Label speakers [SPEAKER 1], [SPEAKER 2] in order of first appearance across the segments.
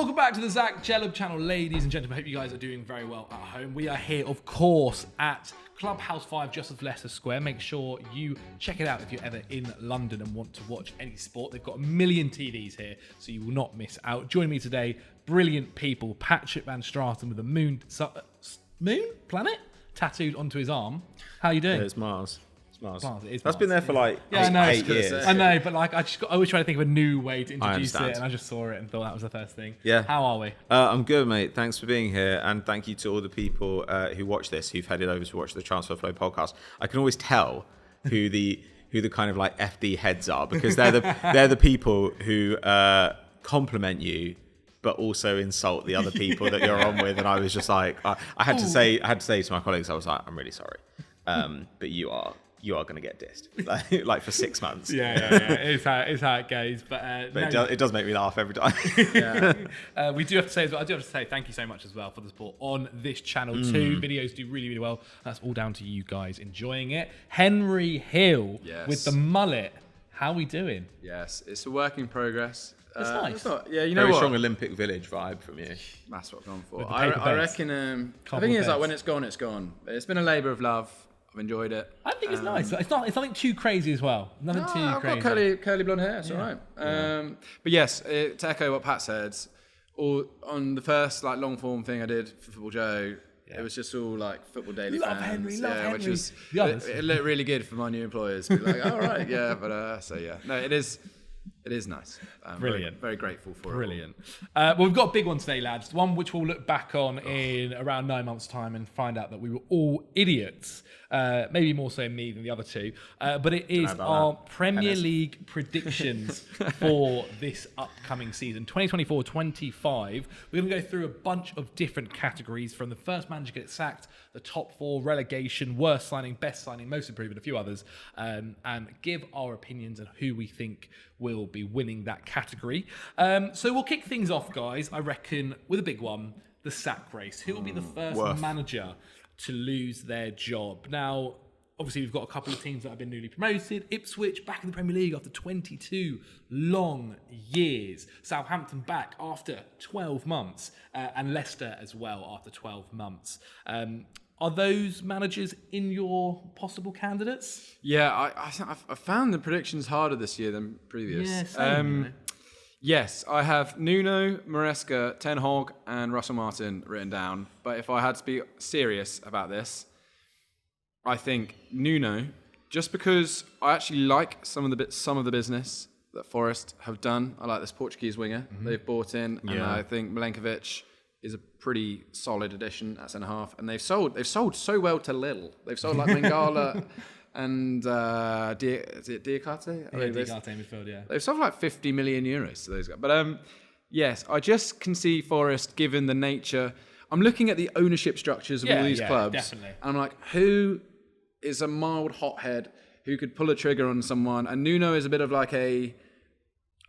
[SPEAKER 1] welcome back to the Zach Djellab channel, ladies and gentlemen. I hope you guys are doing very well at home. We are here, of course, at Clubhouse 5, just off Leicester Square. Make sure you check it out if you're ever in London and want to watch any sport. They've got a million TVs here, so you will not miss out. Join me today, brilliant people. Patrick Van Straten with a moon planet tattooed onto his arm. How are you doing?
[SPEAKER 2] It's Mars. That's
[SPEAKER 1] Mars.
[SPEAKER 2] been there for like eight years.
[SPEAKER 1] I know, but like I always try to think of a new way to introduce it, and I just saw it and thought that was the first thing.
[SPEAKER 2] Yeah.
[SPEAKER 1] How are we?
[SPEAKER 2] I'm good, mate. Thanks for being here, and thank you to all the people who watch this, who've headed over to watch the Transfer Flow podcast. I can always tell who the kind of like FD heads are, because they're the people who compliment you, but also insult the other people that you're on with. And I was just like, I had to say to my colleagues, I was like, I'm really sorry, but you are going to get dissed, like for 6 months.
[SPEAKER 1] Yeah. It's how it goes. But
[SPEAKER 2] it does make me laugh every time.
[SPEAKER 1] We do have to say as well. I do have to say thank you so much as well for the support on this channel too. Videos do really, really well. That's all down to you guys enjoying it. Henry Hill with the mullet. How are we doing?
[SPEAKER 3] Yes, it's a work in progress.
[SPEAKER 1] It's nice.
[SPEAKER 3] It's not, you know
[SPEAKER 2] Very
[SPEAKER 3] what?
[SPEAKER 2] strong Olympic Village vibe from you.
[SPEAKER 3] That's what I've gone for.
[SPEAKER 1] With the paper
[SPEAKER 3] I
[SPEAKER 1] beds.
[SPEAKER 3] reckon. I think it's like when it's gone, it's gone. It's been a labour of love. I've enjoyed it.
[SPEAKER 1] I think it's nice. It's nothing too crazy as well. Nothing too
[SPEAKER 3] I've
[SPEAKER 1] crazy.
[SPEAKER 3] got curly blonde hair. It's all right. But yes, to echo what Pat said, on the first like long form thing I did for Football Joe, it was just all like Football Daily
[SPEAKER 1] Love
[SPEAKER 3] fans.
[SPEAKER 1] Henry, love Henry.
[SPEAKER 3] Which was
[SPEAKER 1] it
[SPEAKER 3] looked really good for my new employers. Be like, all right, yeah, but so yeah, no, it is nice.
[SPEAKER 1] Brilliant.
[SPEAKER 3] Very grateful for
[SPEAKER 1] Brilliant. Well, we've got a big one today, lads. One which we'll look back on in around 9 months' time and find out that we were all idiots. Maybe more so me than the other two. But it is our Premier League predictions for this upcoming season, 2024-25. We're going to go through a bunch of different categories, from the first manager gets sacked, the top four, relegation, worst signing, best signing, most improved, and a few others, and give our opinions on who we think will be winning that category. So we'll kick things off, guys, I reckon, with a big one, the sack race. Who will be the first manager to lose their job? Now, obviously, we've got a couple of teams that have been newly promoted. Ipswich back in the Premier League after 22 long years. Southampton back after 12 months. And Leicester as well after 12 months. Are those managers in your possible candidates?
[SPEAKER 3] Yeah, I found the predictions harder this year than previous.
[SPEAKER 1] Yeah, same.
[SPEAKER 3] Yes, I have Nuno, Maresca, Ten Hag, and Russell Martin written down. But if I had to be serious about this, I think Nuno, just because I actually like some of the business that Forest have done. I like this Portuguese winger they've bought in, and I think Milenkovic is a pretty solid addition at centre half. And they've sold so well to Lille. They've sold like Mangala and is it Diakate?
[SPEAKER 1] Diakate midfield, yeah.
[SPEAKER 3] They've sold like 50 million euros to those guys. But yes, I just can see Forest, given the nature. I'm looking at the ownership structures of all these clubs.
[SPEAKER 1] Definitely.
[SPEAKER 3] And I'm like, who is a mild hothead who could pull a trigger on someone? And Nuno is a bit of like I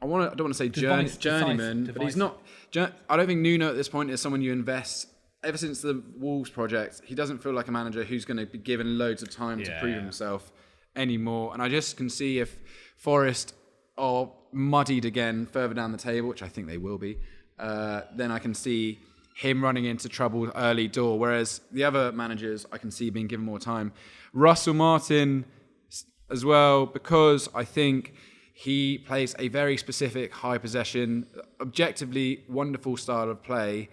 [SPEAKER 3] don't want to say journeyman, but he's not. I don't think Nuno at this point is someone you invest. Ever since the Wolves project, he doesn't feel like a manager who's going to be given loads of time to prove himself anymore. And I just can see if Forest are muddied again further down the table, which I think they will be, then I can see him running into trouble early door. Whereas the other managers, I can see being given more time. Russell Martin as well, because I think he plays a very specific high possession, objectively wonderful style of play,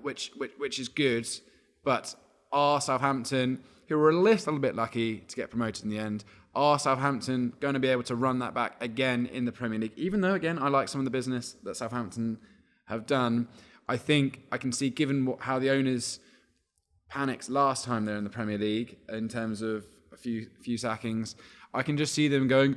[SPEAKER 3] which is good, but are Southampton, who were a little bit lucky to get promoted in the end, are Southampton going to be able to run that back again in the Premier League? Even though, again, I like some of the business that Southampton have done, I think I can see, given how the owners panicked last time they're in the Premier League in terms of a few sackings, I can just see them going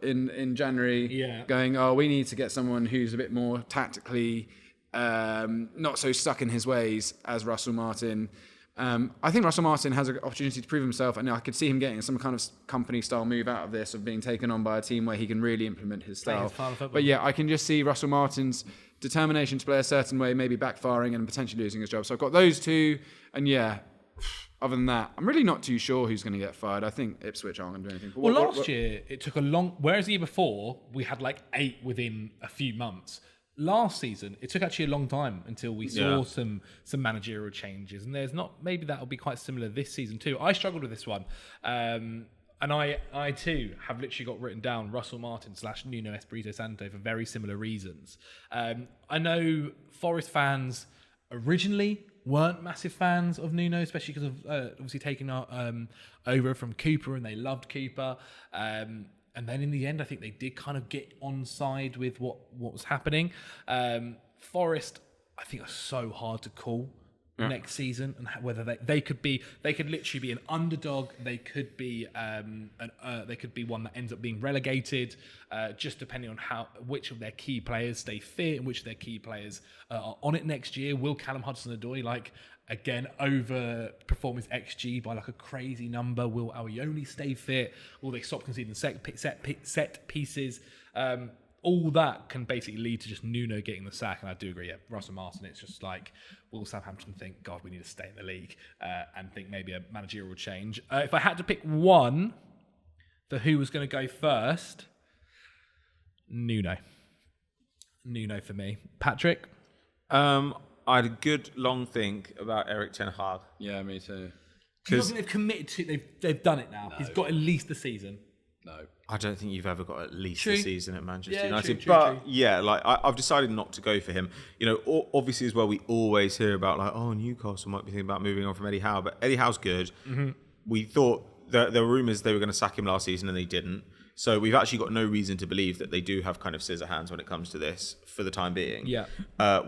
[SPEAKER 3] in January, going, we need to get someone who's a bit more tactically not so stuck in his ways as Russell Martin. I think Russell Martin has an opportunity to prove himself, and I could see him getting some kind of company-style move out of this, of being taken on by a team where he can really implement his style. But yeah, I can just see Russell Martin's determination to play a certain way maybe backfiring and potentially losing his job. So I've got those two, and yeah, other than that, I'm really not too sure who's going to get fired. I think Ipswich aren't going to do anything.
[SPEAKER 1] Last year, it took a long... Whereas the year before, we had like 8 within a few months. last season, it took actually a long time until we saw some managerial changes, and maybe that'll be quite similar this season too. I struggled with this one, and I too have literally got written down Russell Martin / Nuno Espirito Santo for very similar reasons. I know Forest fans originally weren't massive fans of Nuno, especially because of obviously taking over from Cooper, and they loved Cooper. And then in the end, I think they did kind of get on side with what was happening. Forest, I think, are so hard to call next season, and whether they could literally be an underdog. They could be one that ends up being relegated, just depending on which of their key players stay fit and which of their key players are on it next year. Will Callum Hudson-Odoi again overperform his XG by a crazy number? Will Aoyoni stay fit? Will they stop conceding set pieces? All that can basically lead to just Nuno getting the sack. And I do agree, Russell Martin, it's just will Southampton think, God, we need to stay in the league, and think maybe a managerial change? If I had to pick one for who was going to go first, Nuno for me. Patrick?
[SPEAKER 2] I had a good long think about Erik ten Hag.
[SPEAKER 3] Yeah, me too.
[SPEAKER 1] Because they've committed to, they've done it now. No. He's got at least the season.
[SPEAKER 3] No,
[SPEAKER 2] I don't think you've ever got at least a season at Manchester United.
[SPEAKER 1] True.
[SPEAKER 2] I've decided not to go for him. Obviously as well, we always hear about Newcastle might be thinking about moving on from Eddie Howe, but Eddie Howe's good. Mm-hmm. We thought there were rumours they were going to sack him last season and they didn't. So we've actually got no reason to believe that they do have kind of scissor hands when it comes to this for the time being.
[SPEAKER 1] Yeah.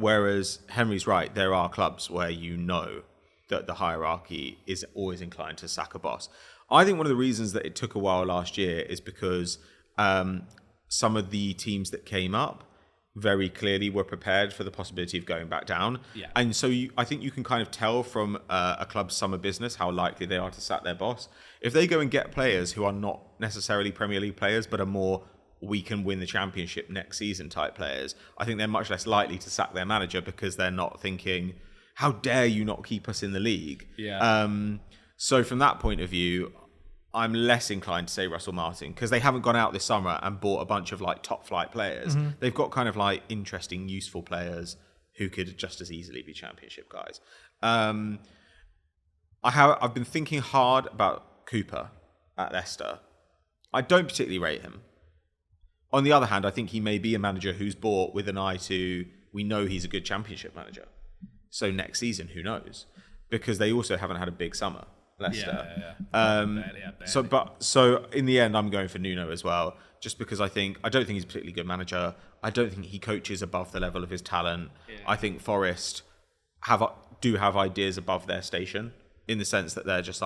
[SPEAKER 2] Whereas Henry's right, there are clubs where that the hierarchy is always inclined to sack a boss. I think one of the reasons that it took a while last year is because some of the teams that came up very clearly were prepared for the possibility of going back down.
[SPEAKER 1] Yeah.
[SPEAKER 2] And so I think you can kind of tell from a club's summer business how likely they are to sack their boss. If they go and get players who are not necessarily Premier League players, but are more we can win the championship next season type players, I think they're much less likely to sack their manager because they're not thinking, how dare you not keep us in the league?
[SPEAKER 1] Yeah.
[SPEAKER 2] So from that point of view, I'm less inclined to say Russell Martin because they haven't gone out this summer and bought a bunch of top flight players. Mm-hmm. They've got kind of interesting, useful players who could just as easily be championship guys. I've been thinking hard about Cooper at Leicester. I don't particularly rate him. On the other hand, I think he may be a manager who's bought with an eye to, we know he's a good championship manager. So next season, who knows? Because they also haven't had a big summer. Leicester.
[SPEAKER 1] Yeah.
[SPEAKER 2] Barely. So in the end, I'm going for Nuno as well, just because I don't think he's a particularly good manager. I don't think he coaches above the level of his talent. Yeah. I think Forest do have ideas above their station in the sense that they're just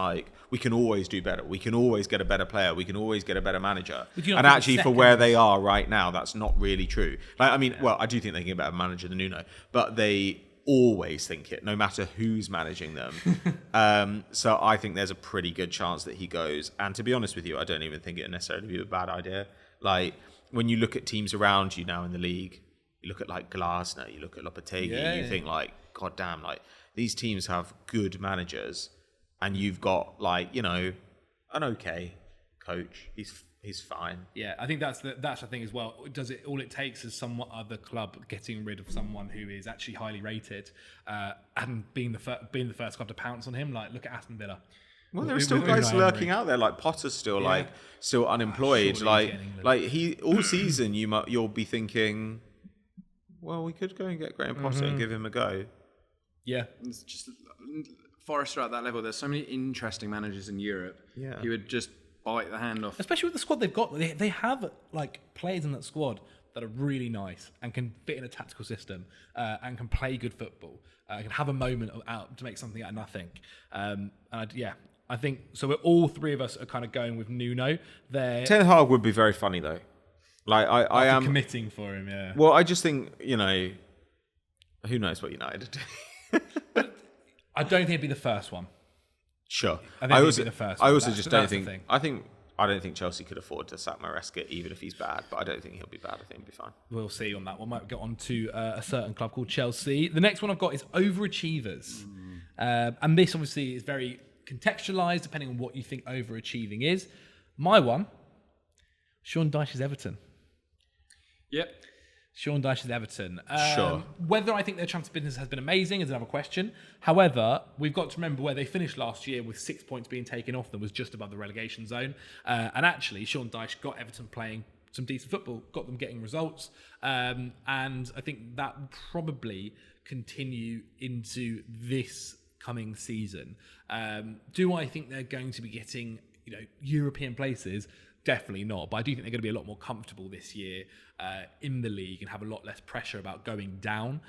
[SPEAKER 2] we can always do better. We can always get a better player. We can always get a better manager. And actually, for where they are right now, that's not really true. I do think they can get a better manager than Nuno, but they always think it, no matter who's managing them. So I think there's a pretty good chance that he goes. And to be honest with you, I don't even think it necessarily be a bad idea. When you look at teams around you now in the league, you look at Glasner, you look at Lopetegui, you think God damn, these teams have good managers, and you've got an okay coach. He's fine.
[SPEAKER 1] Yeah, I think that's the thing as well. All it takes is some other club getting rid of someone who is actually highly rated, and being the first club to pounce on him. Look at Aston Villa.
[SPEAKER 2] Well, there are still guys lurking out there. Potter's still still unemployed. All season you'll be thinking, well, we could go and get Graham Potter and give him a go.
[SPEAKER 1] Yeah,
[SPEAKER 3] it's just Forest are at that level. There's so many interesting managers in Europe who would just bite the hand off.
[SPEAKER 1] Especially with the squad they've got. They have players in that squad that are really nice and can fit in a tactical system, and can play good football. Can have a moment out to make something out of nothing. I think so. We're all three of us are kind of going with Nuno.
[SPEAKER 2] Ten Hag would be very funny though. I am
[SPEAKER 1] committing for him. Yeah.
[SPEAKER 2] Well, I just think who knows what United do.
[SPEAKER 1] I don't think it'd be the first one.
[SPEAKER 2] Sure.
[SPEAKER 1] I don't
[SPEAKER 2] think Chelsea could afford to sack Maresca even if he's bad, but I don't think he'll be bad. I think he'll be fine.
[SPEAKER 1] We'll see on that one. Might get on to a certain club called Chelsea. The next one I've got is Overachievers. And this obviously is very contextualised depending on what you think overachieving is. My one, Sean Dyche's Everton.
[SPEAKER 3] Yep.
[SPEAKER 1] Sean Dyche's Everton.
[SPEAKER 2] Sure.
[SPEAKER 1] Whether I think their transfer business has been amazing is another question. However, we've got to remember where they finished last year with 6 points being taken off them was just above the relegation zone. And actually, Sean Dyche got Everton playing some decent football, got them getting results. And I think that will probably continue into this coming season. Do I think they're going to be getting, European places? Definitely not, but I do think they're going to be a lot more comfortable this year in the league and have a lot less pressure about going down.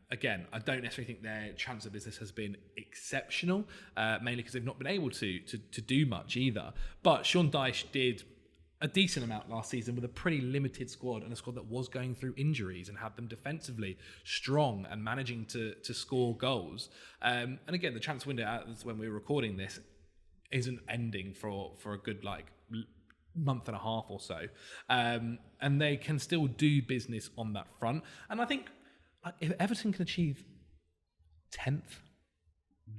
[SPEAKER 1] Again, I don't necessarily think their transfer business has been exceptional, mainly because they've not been able to do much either. But Sean Dyche did a decent amount last season with a pretty limited squad and a squad that was going through injuries and had them defensively strong and managing to score goals. And again, the transfer window, when we were recording this, isn't ending for a good month and a half or so, and they can still do business on that front. And I think if Everton can achieve 10th,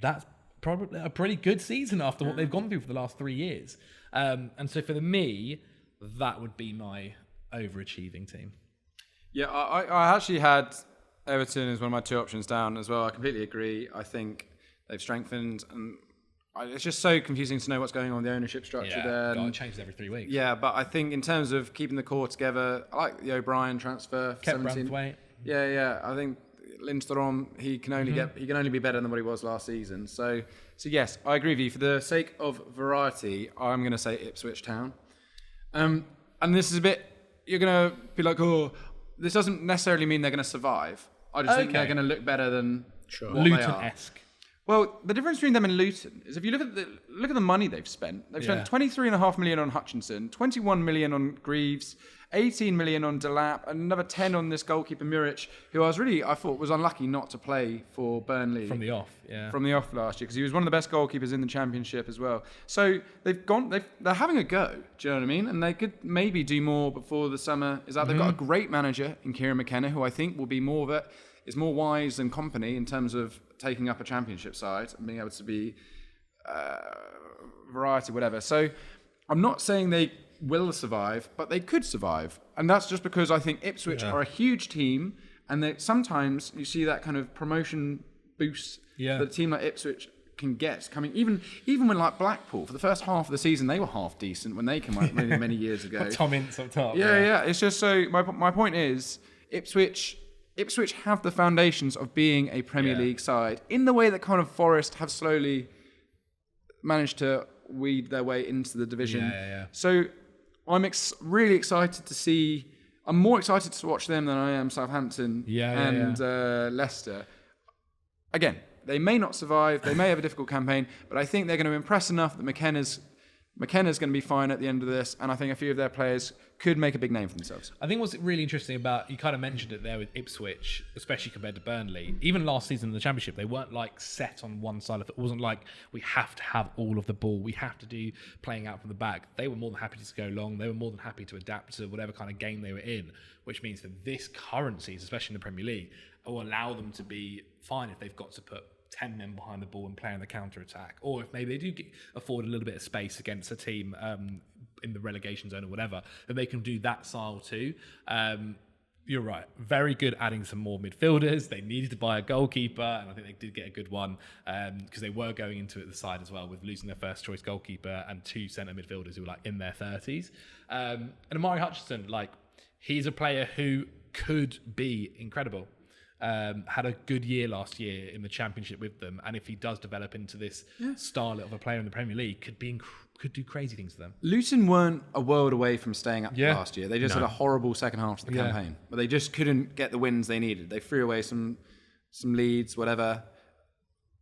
[SPEAKER 1] that's probably a pretty good season after what they've gone through for the last 3 years. And so for me, that would be my overachieving team.
[SPEAKER 3] Yeah, I actually had Everton as one of my 2 options down as well. I completely agree. I think they've strengthened, and it's just so confusing to know what's going on with the ownership structure there.
[SPEAKER 1] It changes every 3 weeks.
[SPEAKER 3] Yeah, but I think in terms of keeping the core together, I like the O'Brien transfer.
[SPEAKER 1] Kept Brentford.
[SPEAKER 3] Yeah. I think Lindstrom, he can only be better than what he was last season. So yes, I agree with you. For the sake of variety, I'm going to say Ipswich Town. And this is a bit, you're going to be like, oh, this doesn't necessarily mean they're going to survive. I just think they're going to look better than what they are.
[SPEAKER 1] Luton-esque.
[SPEAKER 3] Well, the difference between them and Luton is if you look at the money they've spent. They've spent 23.5 million on Hutchinson, 21 million on Greaves, 18 million on Djellab, and another 10 on this goalkeeper Muric, who I thought was unlucky not to play for Burnley
[SPEAKER 1] from the off
[SPEAKER 3] last year, because he was one of the best goalkeepers in the Championship as well. So they're having a go. Do you know what I mean? And they could maybe do more before the summer is out. They've got a great manager in Kieran McKenna, who I think will be is more wise than Company in terms of taking up a Championship side and being able to be variety, whatever. So I'm not saying they will survive, but they could survive. And that's just because I think Ipswich are a huge team, and sometimes you see that kind of promotion boost that a team like Ipswich can get coming. Even when like Blackpool, for the first half of the season, they were half decent when they came out many years ago.
[SPEAKER 1] Tom Ince up top.
[SPEAKER 3] Yeah. It's just so, my point is, Ipswich have the foundations of being a Premier League side in the way that kind of Forest have slowly managed to weed their way into the division.
[SPEAKER 1] Yeah.
[SPEAKER 3] So I'm really excited to see. I'm more excited to watch them than I am Southampton and Leicester. Again, they may not survive. They may have a difficult campaign, but I think they're going to impress enough that McKenna's going to be fine at the end of this, and I think a few of their players could make a big name for themselves.
[SPEAKER 1] I think what's really interesting about, you kind of mentioned it there with Ipswich, especially compared to Burnley, even last season in the Championship, they weren't like set on one side of it. It wasn't like we have to have all of the ball, we have to do playing out from the back. They were more than happy to go long, they were more than happy to adapt to whatever kind of game they were in, which means for this current season, especially in the Premier League, it will allow them to be fine if they've got to put 10 men behind the ball and play on the counter-attack, or if maybe they do afford a little bit of space against a team in the relegation zone or whatever, then they can do that style too. You're right, very good adding some more midfielders. They needed to buy a goalkeeper, and I think they did get a good one, because they were going into it the side as well with losing their first choice goalkeeper and 2 centre midfielders who were like in their 30s. And Amari Hutchinson, like, he's a player who could be incredible. Had a good year last year in the Championship with them, and if he does develop into this starlet of a player in the Premier League, could do crazy things for them.
[SPEAKER 3] Luton weren't a world away from staying up last year. They just had a horrible second half to the campaign, but they just couldn't get the wins they needed. They threw away some leads, whatever.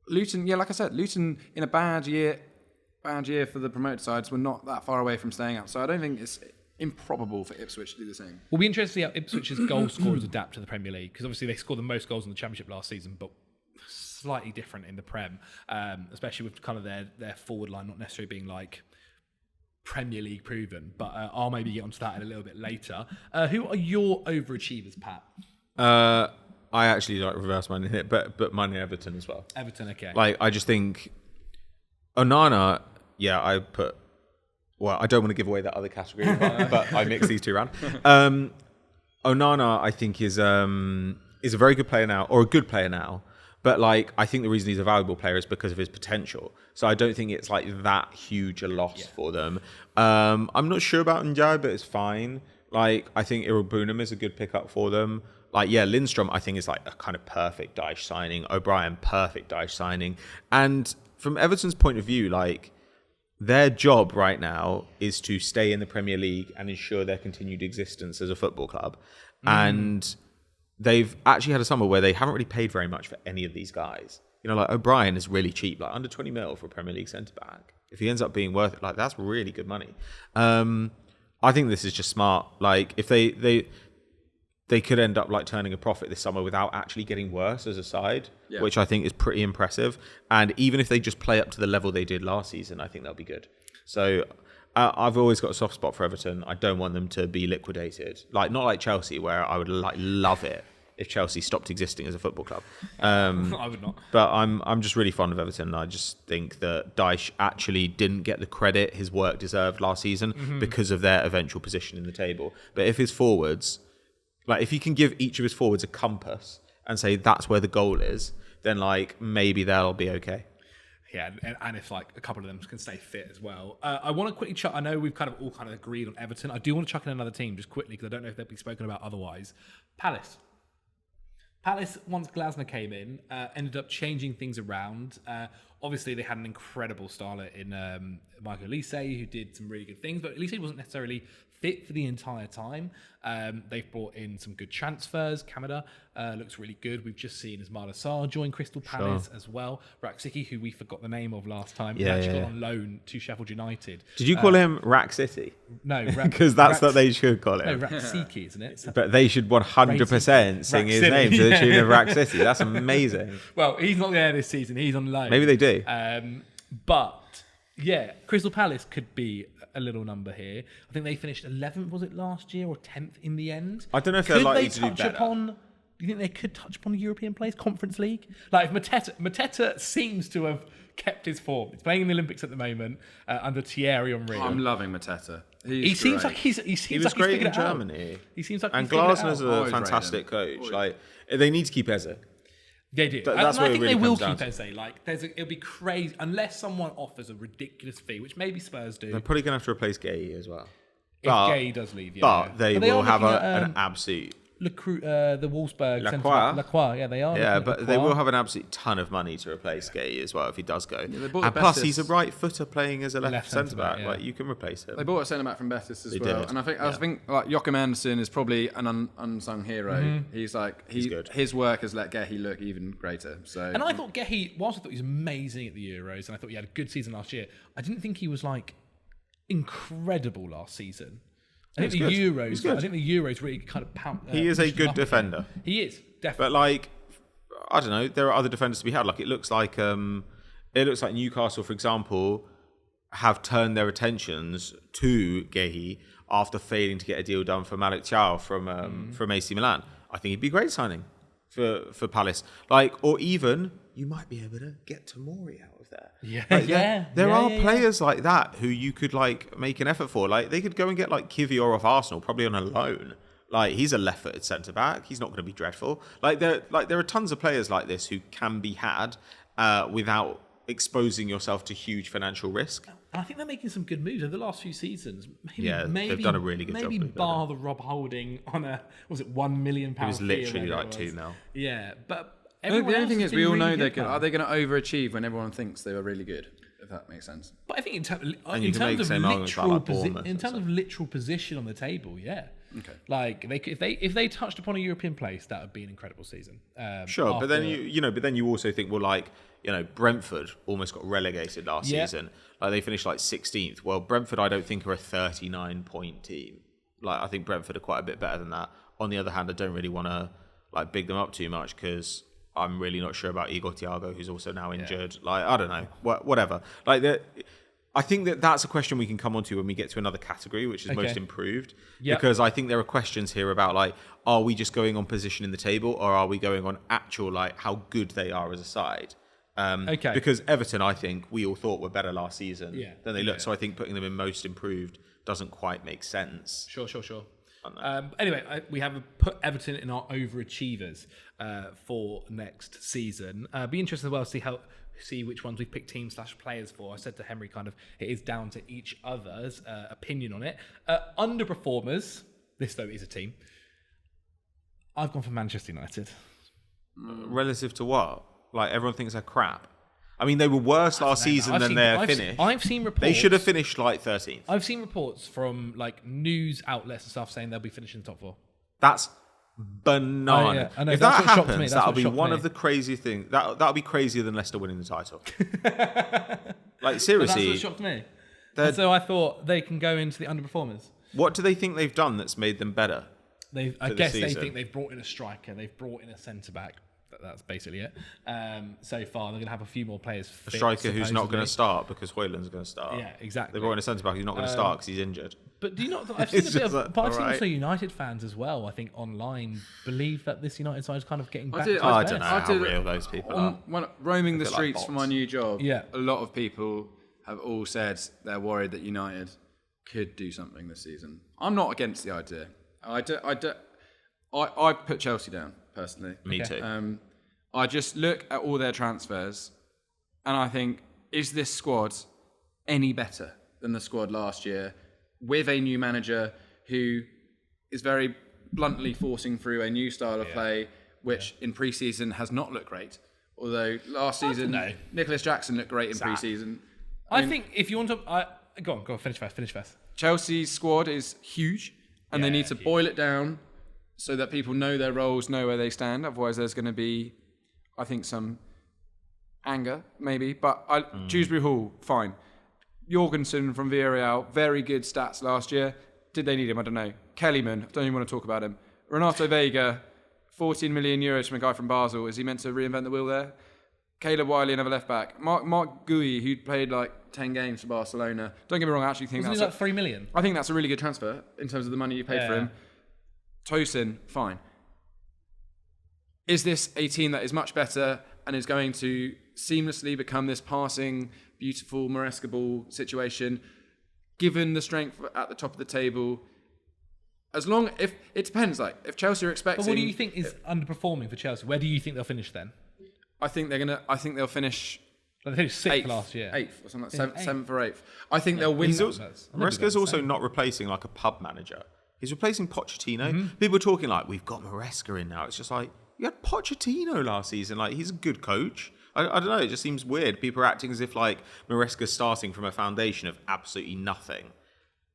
[SPEAKER 3] Luton, like I said, Luton in a bad year for the promoted sides were not that far away from staying up. So I don't think it's improbable for Ipswich to do the same.
[SPEAKER 1] We'll be interested to see how Ipswich's goal scorers adapt to the Premier League, because obviously they scored the most goals in the Championship last season, but slightly different in the Prem, especially with kind of their forward line not necessarily being like Premier League proven. But I'll maybe get onto that in a little bit later. Who are your overachievers, Pat?
[SPEAKER 2] I actually like reverse mine in it, but mine in Everton as well.
[SPEAKER 1] Everton, okay.
[SPEAKER 2] Like, I just think Onana, I put. Well, I don't want to give away that other category, but I mix these two around. Onana, I think, is a very good player now, or a good player now. But like, I think the reason he's a valuable player is because of his potential. So I don't think it's like that huge a loss for them. I'm not sure about Djellab, but it's fine. Like, I think Irobunam is a good pickup for them. Like, yeah, Lindstrom, I think, is like a kind of perfect Dyche signing. O'Brien, perfect Dyche signing. And from Everton's point of view, like, their job right now is to stay in the Premier League and ensure their continued existence as a football club. And they've actually had a summer where they haven't really paid very much for any of these guys. You know, like O'Brien is really cheap, like under 20 mil for a Premier League centre-back. If he ends up being worth it, like, that's really good money. I think this is just smart. Like, if they could end up like turning a profit this summer without actually getting worse as a side, which I think is pretty impressive. And even if they just play up to the level they did last season, I think that'll be good. So I've always got a soft spot for Everton. I don't want them to be liquidated. Like, not like Chelsea, where I would like love it if Chelsea stopped existing as a football club.
[SPEAKER 1] I would not.
[SPEAKER 2] But I'm just really fond of Everton. I just think that Dyche actually didn't get the credit his work deserved last season because of their eventual position in the table. But if his forwards, like, if he can give each of his forwards a compass and say that's where the goal is, then like maybe they'll be okay.
[SPEAKER 1] Yeah, and if like a couple of them can stay fit as well. I want to quickly chuck. I know we've kind of all agreed on Everton. I do want to chuck in another team just quickly because I don't know if they'll be spoken about otherwise. Palace, once Glasner came in, ended up changing things around. Obviously, they had an incredible starter in Michael Elise, who did some really good things, but Elise wasn't necessarily fit for the entire time. They've brought in some good transfers. Kamada looks really good. We've just seen Ismaila Sarr join Crystal Palace as well. Raksiki, who we forgot the name of last time, got on loan to Sheffield United.
[SPEAKER 2] Did you call him Rack City?
[SPEAKER 1] No,
[SPEAKER 2] because that's what they should call him.
[SPEAKER 1] No, Raksiki, isn't it?
[SPEAKER 2] But they should 100% sing his name to the tune of Rack City. That's amazing.
[SPEAKER 1] Well, he's not there this season. He's on loan.
[SPEAKER 2] Maybe they do.
[SPEAKER 1] But yeah, Crystal Palace could be a little number here. I think they finished 11th, was it last year, or 10th in the end?
[SPEAKER 2] I don't know if they're likely to do better.
[SPEAKER 1] Do you think they could touch upon a European place, Conference League? Like, if Mateta seems to have kept his form. He's playing in the Olympics at the moment under Thierry Henry.
[SPEAKER 3] I'm loving Mateta.
[SPEAKER 1] He seems like he
[SPEAKER 2] was great in Germany.
[SPEAKER 1] He seems like
[SPEAKER 2] and Glasner's a fantastic coach. Like, they need to keep Eze.
[SPEAKER 1] They do.
[SPEAKER 2] That's
[SPEAKER 1] and I
[SPEAKER 2] what
[SPEAKER 1] think
[SPEAKER 2] it really
[SPEAKER 1] they will
[SPEAKER 2] comes
[SPEAKER 1] keep Eze. Like, it'll be crazy unless someone offers a ridiculous fee, which maybe Spurs do.
[SPEAKER 2] They're probably going to have to replace Gay as well.
[SPEAKER 1] If Gay does leave,
[SPEAKER 2] but they will have an absolute.
[SPEAKER 1] The Wolfsburg
[SPEAKER 2] Lacroix,
[SPEAKER 1] they are.
[SPEAKER 2] Yeah, but they will have an absolute ton of money to replace Gay as well if he does go.
[SPEAKER 3] Yeah,
[SPEAKER 2] and plus, he's a right footer playing as a left centre back.
[SPEAKER 1] Yeah.
[SPEAKER 2] Like, you can replace him.
[SPEAKER 3] They bought a centre back from Betis as
[SPEAKER 2] They
[SPEAKER 3] well,
[SPEAKER 2] did.
[SPEAKER 3] and I think like Joachim Andersen is probably an unsung hero. He's good. His work has let Gehi look even greater. So,
[SPEAKER 1] and I thought Gehi, whilst I thought he was amazing at the Euros, and I thought he had a good season last year, I didn't think he was like incredible last season. I think the Euros really kind of pounced.
[SPEAKER 2] He is a good defender.
[SPEAKER 1] He is, definitely.
[SPEAKER 2] But like, I don't know, there are other defenders to be had. Like, it looks like Newcastle, for example, have turned their attentions to Gehi after failing to get a deal done for Malik Thiaw from AC Milan. I think he'd be a great signing for Palace. Like, or even you might be able to get Tomori out of there. There are players like that who you could like make an effort for. Like, they could go and get like Kivior off Arsenal, probably on a loan. Like, he's a left-footed centre back. He's not going to be dreadful. There are tons of players like this who can be had without exposing yourself to huge financial risk.
[SPEAKER 1] And I think they're making some good moves over the last few seasons. Maybe
[SPEAKER 2] they've done a really good job.
[SPEAKER 1] Maybe bar the Rob Holding on £1 million fee.
[SPEAKER 2] It was literally like £2 million.
[SPEAKER 1] Yeah, but
[SPEAKER 3] the only thing is, we all know they're good. Are they going to overachieve when everyone thinks they were really good? If that makes sense.
[SPEAKER 1] But I think in terms of literal position on the table, yeah.
[SPEAKER 3] Okay.
[SPEAKER 1] Like, if they touched upon a European place, that would be an incredible season.
[SPEAKER 2] Sure, but then you also think, well, like, Brentford almost got relegated last season. Like, they finished like 16th. Well, Brentford, I don't think, are a 39-point team. Like, I think Brentford are quite a bit better than that. On the other hand, I don't really want to like big them up too much because I'm really not sure about Igor Thiago, who's also now injured. Like, I don't know, whatever. Like, I think that's a question we can come on to when we get to another category, which is most improved. Yep. Because I think there are questions here about, like, are we just going on position in the table, or are we going on actual, like, how good they are as a side? Because Everton, I think, we all thought were better last season than they look. So I think putting them in most improved doesn't quite make sense.
[SPEAKER 1] Sure. Anyway, we have put Everton in our overachievers for next season. Be interested as well to see which ones we pick team/players for. I said to Henry, kind of, it is down to each other's opinion on it. Underperformers. This though is a team. I've gone for Manchester United.
[SPEAKER 2] Relative to what? Like everyone thinks they're crap. I mean, they were worse last season than they're finished.
[SPEAKER 1] I've seen reports.
[SPEAKER 2] They should have finished like 13th.
[SPEAKER 1] I've seen reports from like news outlets and stuff saying they'll be finishing top 4.
[SPEAKER 2] That's banana.
[SPEAKER 1] Oh, yeah. I know,
[SPEAKER 2] if
[SPEAKER 1] that's
[SPEAKER 2] that
[SPEAKER 1] what shocked me.
[SPEAKER 2] happens,
[SPEAKER 1] That's
[SPEAKER 2] that'll
[SPEAKER 1] what
[SPEAKER 2] be
[SPEAKER 1] shocked
[SPEAKER 2] one
[SPEAKER 1] me.
[SPEAKER 2] of the crazy things. That'll be crazier than Leicester winning the title. Like
[SPEAKER 1] But
[SPEAKER 2] seriously,
[SPEAKER 1] that's what shocked me. And so I thought they can go into the underperformers.
[SPEAKER 2] what do they think they've done that's made them better?
[SPEAKER 1] I guess they think they've brought in a striker. They've brought in a centre back. That's basically it. So far, they're going to have a few more players.
[SPEAKER 2] A striker who's not going to start because Hoyland's going to start.
[SPEAKER 1] Yeah, exactly.
[SPEAKER 2] They brought in a centre back who's not going to start because he's injured.
[SPEAKER 1] But do you not? I've seen a bit of.
[SPEAKER 2] like,
[SPEAKER 1] But I've seen
[SPEAKER 2] alright.
[SPEAKER 1] also United fans as well. I think online believe that this United side is kind of getting back.
[SPEAKER 3] did-
[SPEAKER 1] to
[SPEAKER 2] I
[SPEAKER 1] its
[SPEAKER 2] don't know
[SPEAKER 1] best.
[SPEAKER 2] how real those people are.
[SPEAKER 3] When roaming the
[SPEAKER 2] Look at, like,
[SPEAKER 3] streets for
[SPEAKER 2] bots.
[SPEAKER 3] my new job,
[SPEAKER 1] Yeah.
[SPEAKER 3] a lot of people have all said they're worried that United could do something this season. I'm not against the idea. I put Chelsea down personally.
[SPEAKER 2] Me too.
[SPEAKER 3] I just look at all their transfers and I think, is this squad any better than the squad last year with a new manager who is very bluntly forcing through a new style of play, which in pre-season has not looked great. Although last season, Nicholas Jackson looked great in pre-season.
[SPEAKER 1] I think if you want to, go on, finish first.
[SPEAKER 3] Chelsea's squad is huge and they need to boil it down so that people know their roles, know where they stand. Otherwise, there's going to be, I think, some anger, maybe. But Dewsbury Hall, fine. Jorgensen from Villarreal, very good stats last year. Did they need him? I don't know. Kellyman, don't even want to talk about him. Renato Vega, 14 million euros from a guy from Basel. Is he meant to reinvent the wheel there? Caleb Wiley, another left back. Mark Gui, who played like 10 games for Barcelona. Don't get me wrong, I actually think
[SPEAKER 1] Wasn't
[SPEAKER 3] that's
[SPEAKER 1] he like 3 million?
[SPEAKER 3] I think that's a really good transfer in terms of the money you paid for him. Tosin, fine. Is this a team that is much better and is going to seamlessly become this passing, beautiful, Maresca ball situation, given the strength at the top of the table? If it depends, like if Chelsea are expecting.
[SPEAKER 1] But what do you think is underperforming for Chelsea? Where do you think they'll finish then?
[SPEAKER 3] I think they'll finish.
[SPEAKER 1] They finished 6th
[SPEAKER 3] Eighth
[SPEAKER 1] last year.
[SPEAKER 3] 8th or something like 7th or 8th. I think they'll win.
[SPEAKER 2] Maresca's also not replacing like a pub manager. He's replacing Pochettino. People are talking like, we've got Maresca in now. It's just like, you had Pochettino last season. Like, he's a good coach. I don't know. It just seems weird. People are acting as if like Maresca's starting from a foundation of absolutely nothing.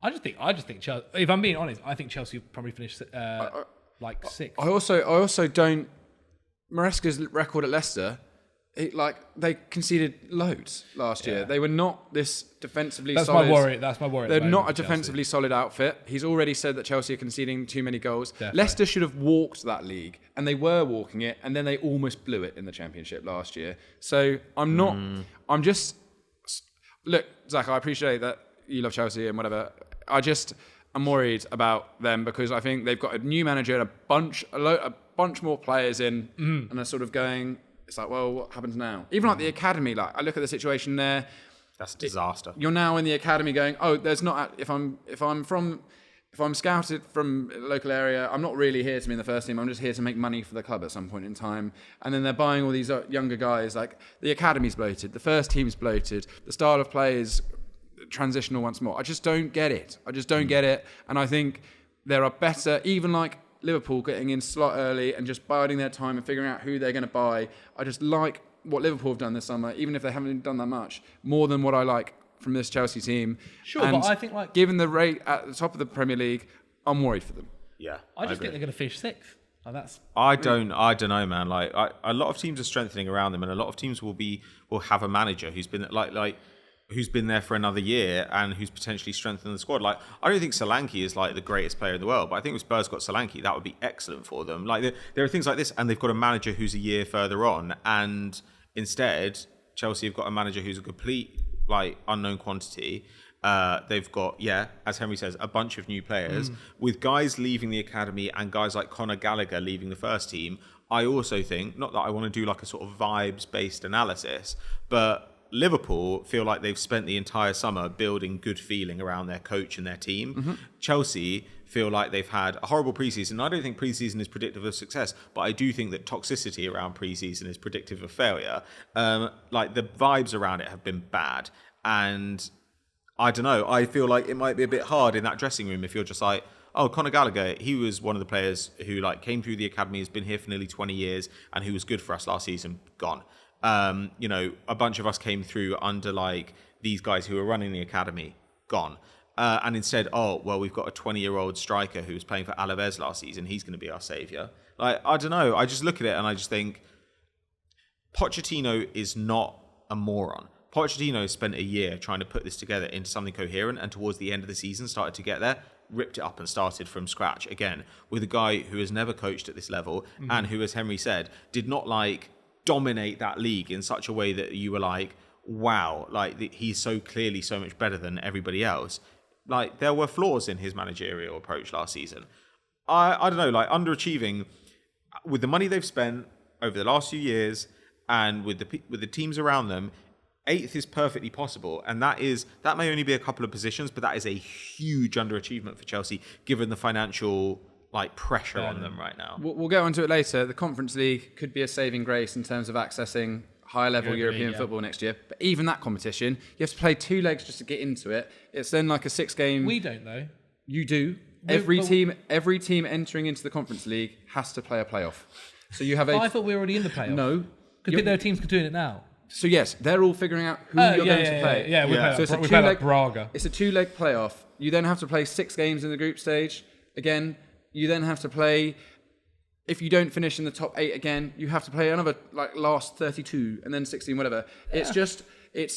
[SPEAKER 1] I just think Chelsea. If I'm being honest, I think Chelsea will probably finish like 6th.
[SPEAKER 3] I also don't. Maresca's record at Leicester, they conceded loads last year. They were not this defensively solid.
[SPEAKER 1] That's my worry.
[SPEAKER 3] They're not a defensively solid outfit. He's already said that Chelsea are conceding too many goals. Definitely. Leicester should have walked that league, and they were walking it, and then they almost blew it in the Championship last year. So I'm not. I'm just. Look, Zach, I appreciate that you love Chelsea and whatever. I'm worried about them because I think they've got a new manager and a bunch more players in, and they're sort of going. It's like, well, what happens now? Even like the academy, like I look at the situation there.
[SPEAKER 2] That's a disaster.
[SPEAKER 3] You're now in the academy going, oh, there's not. If I'm scouted from a local area, I'm not really here to be in the first team. I'm just here to make money for the club at some point in time. And then they're buying all these younger guys. Like the academy's bloated, the first team's bloated, the style of play is transitional once more. I just don't get it. And I think there are better, even like Liverpool getting in slot early and just biding their time and figuring out who they're going to buy. I just like what Liverpool have done this summer, even if they haven't done that much, more than what I like from this Chelsea team.
[SPEAKER 1] Sure,
[SPEAKER 3] and
[SPEAKER 1] but I think like
[SPEAKER 3] given the rate at the top of the Premier League, I'm worried for them.
[SPEAKER 2] Yeah,
[SPEAKER 1] I just think they're going to finish 6th.
[SPEAKER 2] I don't know, man. Like a lot of teams are strengthening around them, and a lot of teams will have a manager who's been who's been there for another year and who's potentially strengthened the squad. Like, I don't think Solanke is like the greatest player in the world, but I think if Spurs got Solanke, that would be excellent for them. Like, there are things like this, and they've got a manager who's a year further on, and instead, Chelsea have got a manager who's a complete like unknown quantity. They've got, as Henry says, a bunch of new players with guys leaving the academy and guys like Conor Gallagher leaving the first team. I also think, not that I want to do like a sort of vibes-based analysis, but Liverpool feel like they've spent the entire summer building good feeling around their coach and their team. Chelsea feel like they've had a horrible preseason. I don't think preseason is predictive of success, but I do think that toxicity around preseason is predictive of failure. Like the vibes around it have been bad, and I don't know. I feel like it might be a bit hard in that dressing room if you're just like, oh, Conor Gallagher, he was one of the players who like came through the academy, has been here for nearly 20 years, and who was good for us last season. Gone. You know, a bunch of us came through under like these guys who were running the academy. Gone. And instead, oh, well, we've got a 20-year-old striker who was playing for Alaves last season. He's going to be our saviour. Like, I don't know. I just look at it and I just think Pochettino is not a moron. Pochettino spent a year trying to put this together into something coherent, and towards the end of the season started to get there, ripped it up and started from scratch again with a guy who has never coached at this level and who, as Henry said, did not like dominate that league in such a way that you were like, wow, like he's so clearly so much better than everybody else. Like, there were flaws in his managerial approach last season. I don't know, like underachieving with the money they've spent over the last few years and with the teams around them. 8th is perfectly possible, and that may only be a couple of positions, but that is a huge underachievement for Chelsea given the financial like pressure on them right now.
[SPEAKER 3] We'll get onto it later. The Conference League could be a saving grace in terms of accessing higher level European football next year. But even that competition, you have to play 2 legs just to get into it. It's then like a 6-game.
[SPEAKER 1] We don't though.
[SPEAKER 3] You do. Every team entering into the Conference League has to play a playoff. So you have
[SPEAKER 1] I thought we were already in the playoff.
[SPEAKER 3] No,
[SPEAKER 1] because there are teams doing it now.
[SPEAKER 3] So yes, they're all figuring out who you're going to play.
[SPEAKER 1] Yeah, we play
[SPEAKER 3] so it's a 2-leg Braga. It's a 2-leg playoff. You then have to play 6 games in the group stage. Again, you then have to play. If you don't finish in the top 8 again, you have to play another like last 32 and then 16, whatever. It's just going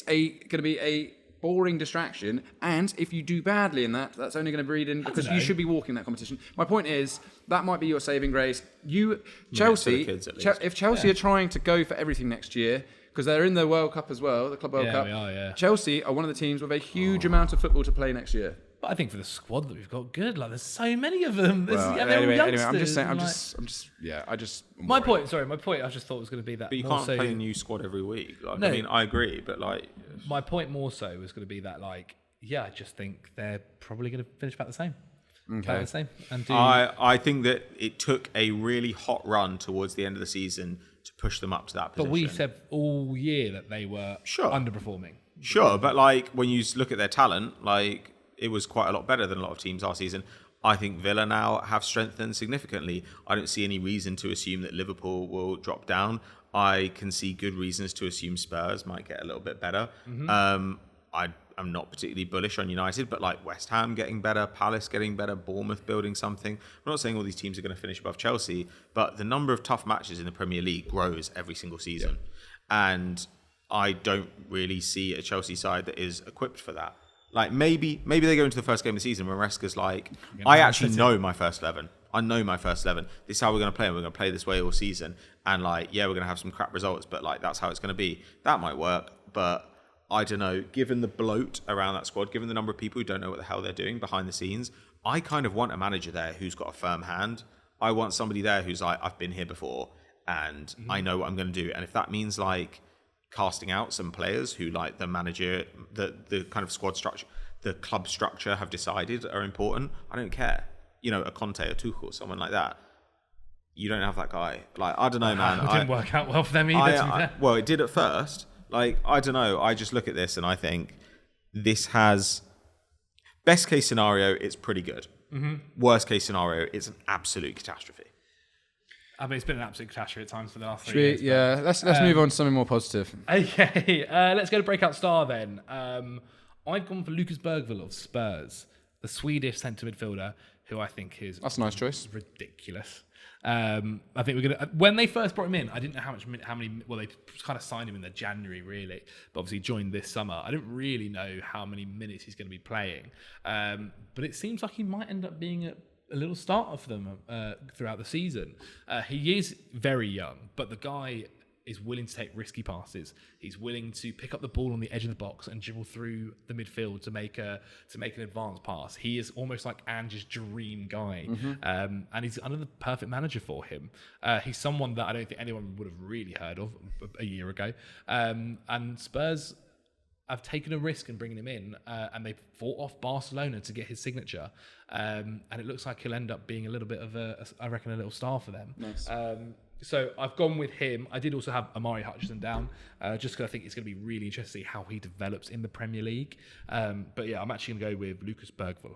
[SPEAKER 3] to be a boring distraction. And if you do badly in that, that's only going to breed in because you should be walking that competition. My point is that might be your saving grace. Chelsea, if Chelsea are trying to go for everything next year, because they're in the World Cup as well, the Club World Cup.
[SPEAKER 1] We are, yeah.
[SPEAKER 3] Chelsea are one of the teams with a huge amount of football to play next year.
[SPEAKER 1] But I think for the squad that we've got, good. Like, there's so many of them.
[SPEAKER 3] Anyway, I'm just saying.
[SPEAKER 1] My point. I just thought was going to be that.
[SPEAKER 2] But you can't play a new squad every week. Like, no, I mean, I agree, but like,
[SPEAKER 1] my point more so was going to be that, like, I just think they're probably going to finish about the same.
[SPEAKER 3] Okay.
[SPEAKER 2] I think that it took a really hot run towards the end of the season to push them up to that position.
[SPEAKER 1] But we said all year that they were underperforming.
[SPEAKER 2] Sure, but like when you look at their talent, like it was quite a lot better than a lot of teams last season. I think Villa now have strengthened significantly. I don't see any reason to assume that Liverpool will drop down. I can see good reasons to assume Spurs might get a little bit better. I'm not particularly bullish on United, but like West Ham getting better, Palace getting better, Bournemouth building something. I'm not saying all these teams are going to finish above Chelsea, but the number of tough matches in the Premier League grows every single season. And I don't really see a Chelsea side that is equipped for that. Like maybe they go into the first game of the season when Maresca's like, I actually know my first 11. I know my first 11. This is how we're going to play, and we're going to play this way all season. And like, we're going to have some crap results, but like that's how it's going to be. That might work, but I don't know. Given the bloat around that squad, given the number of people who don't know what the hell they're doing behind the scenes, I kind of want a manager there who's got a firm hand. I want somebody there who's like, I've been here before, and I know what I'm going to do. And if that means like casting out some players who like the manager, the kind of squad structure, the club structure have decided are important, I don't care. You know, a Conte or Tuchel, someone like that. You don't have that guy. Like, I don't know, man.
[SPEAKER 1] It didn't work out well for them either.
[SPEAKER 2] Well, it did at first. Like, I don't know. I just look at this and I think this has best case scenario, it's pretty good. Worst case scenario, it's an absolute catastrophe.
[SPEAKER 1] I mean, it's been an absolute catastrophe at times for the last 3 years.
[SPEAKER 3] Yeah, let's move on to something more positive.
[SPEAKER 1] Okay, let's go to Breakout Star then. I've gone for Lucas Bergvall of Spurs, the Swedish centre midfielder, who I think is...
[SPEAKER 3] That's a nice choice.
[SPEAKER 1] Ridiculous. I think we're gonna. When they first brought him in, I didn't know how many. Well, they kind of signed him in the January, really, but obviously joined this summer. I didn't really know how many minutes he's going to be playing, but it seems like he might end up being a little starter for them throughout the season. He is very young, but the guy is willing to take risky passes. He's willing to pick up the ball on the edge of the box and dribble through the midfield to make an advanced pass. He is almost like Ange's dream guy, and he's under the perfect manager for him. He's someone that I don't think anyone would have really heard of a year ago. And Spurs have taken a risk in bringing him in, and they fought off Barcelona to get his signature. And it looks like he'll end up being a little bit of I reckon, a little star for them.
[SPEAKER 3] Nice.
[SPEAKER 1] So I've gone with him. I did also have Amari Hutchinson down, just because I think it's going to be really interesting to see how he develops in the Premier League. But yeah, I'm actually going to go with Lucas Bergvall.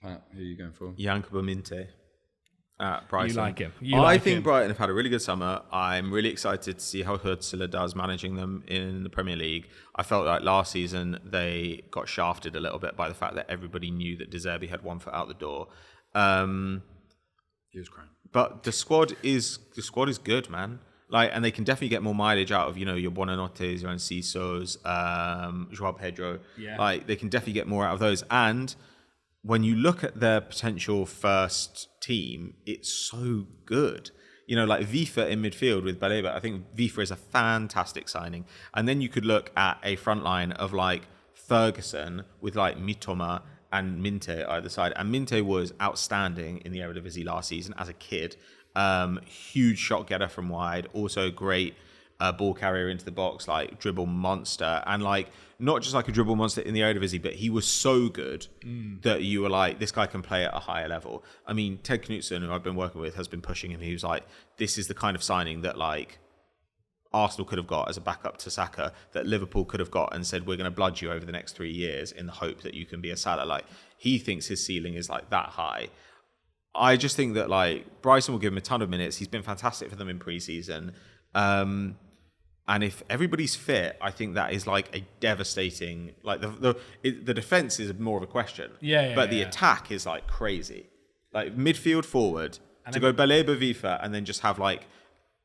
[SPEAKER 3] Who are you going for?
[SPEAKER 2] Yankuba Minte at Brighton.
[SPEAKER 1] You like him.
[SPEAKER 2] I think Brighton have had a really good summer. I'm really excited to see how Hutzler does managing them in the Premier League. I felt like last season they got shafted a little bit by the fact that everybody knew that Djellab had 1 foot out the door.
[SPEAKER 3] He was crying.
[SPEAKER 2] But the squad is good, man. Like, and they can definitely get more mileage out of, your Buonanottes, your Encisos, Joao Pedro.
[SPEAKER 1] Yeah.
[SPEAKER 2] Like, they can definitely get more out of those. And when you look at their potential first team, it's so good. Like Vifa in midfield with Baleba. I think Vifa is a fantastic signing. And then you could look at a front line of like Ferguson with like Mitoma and Minte either side. And Minte was outstanding in the Eredivisie last season as a kid. Huge shot getter from wide, also great ball carrier into the box, like dribble monster, and like not just like a dribble monster in the Eredivisie, but he was so good that you were like, this guy can play at a higher level. I mean, Ted Knutson, who I've been working with, has been pushing him. He was like, this is the kind of signing that like Arsenal could have got as a backup to Saka, that Liverpool could have got and said, we're going to blood you over the next 3 years in the hope that you can be a Salah. Like, he thinks his ceiling is like that high. I just think that like Bryson will give him a ton of minutes. He's been fantastic for them in pre-season. And if everybody's fit, I think that is like a devastating, like the defense is more of a question. But the attack is like crazy. Like midfield forward and to go Baleba Vifa and then just have like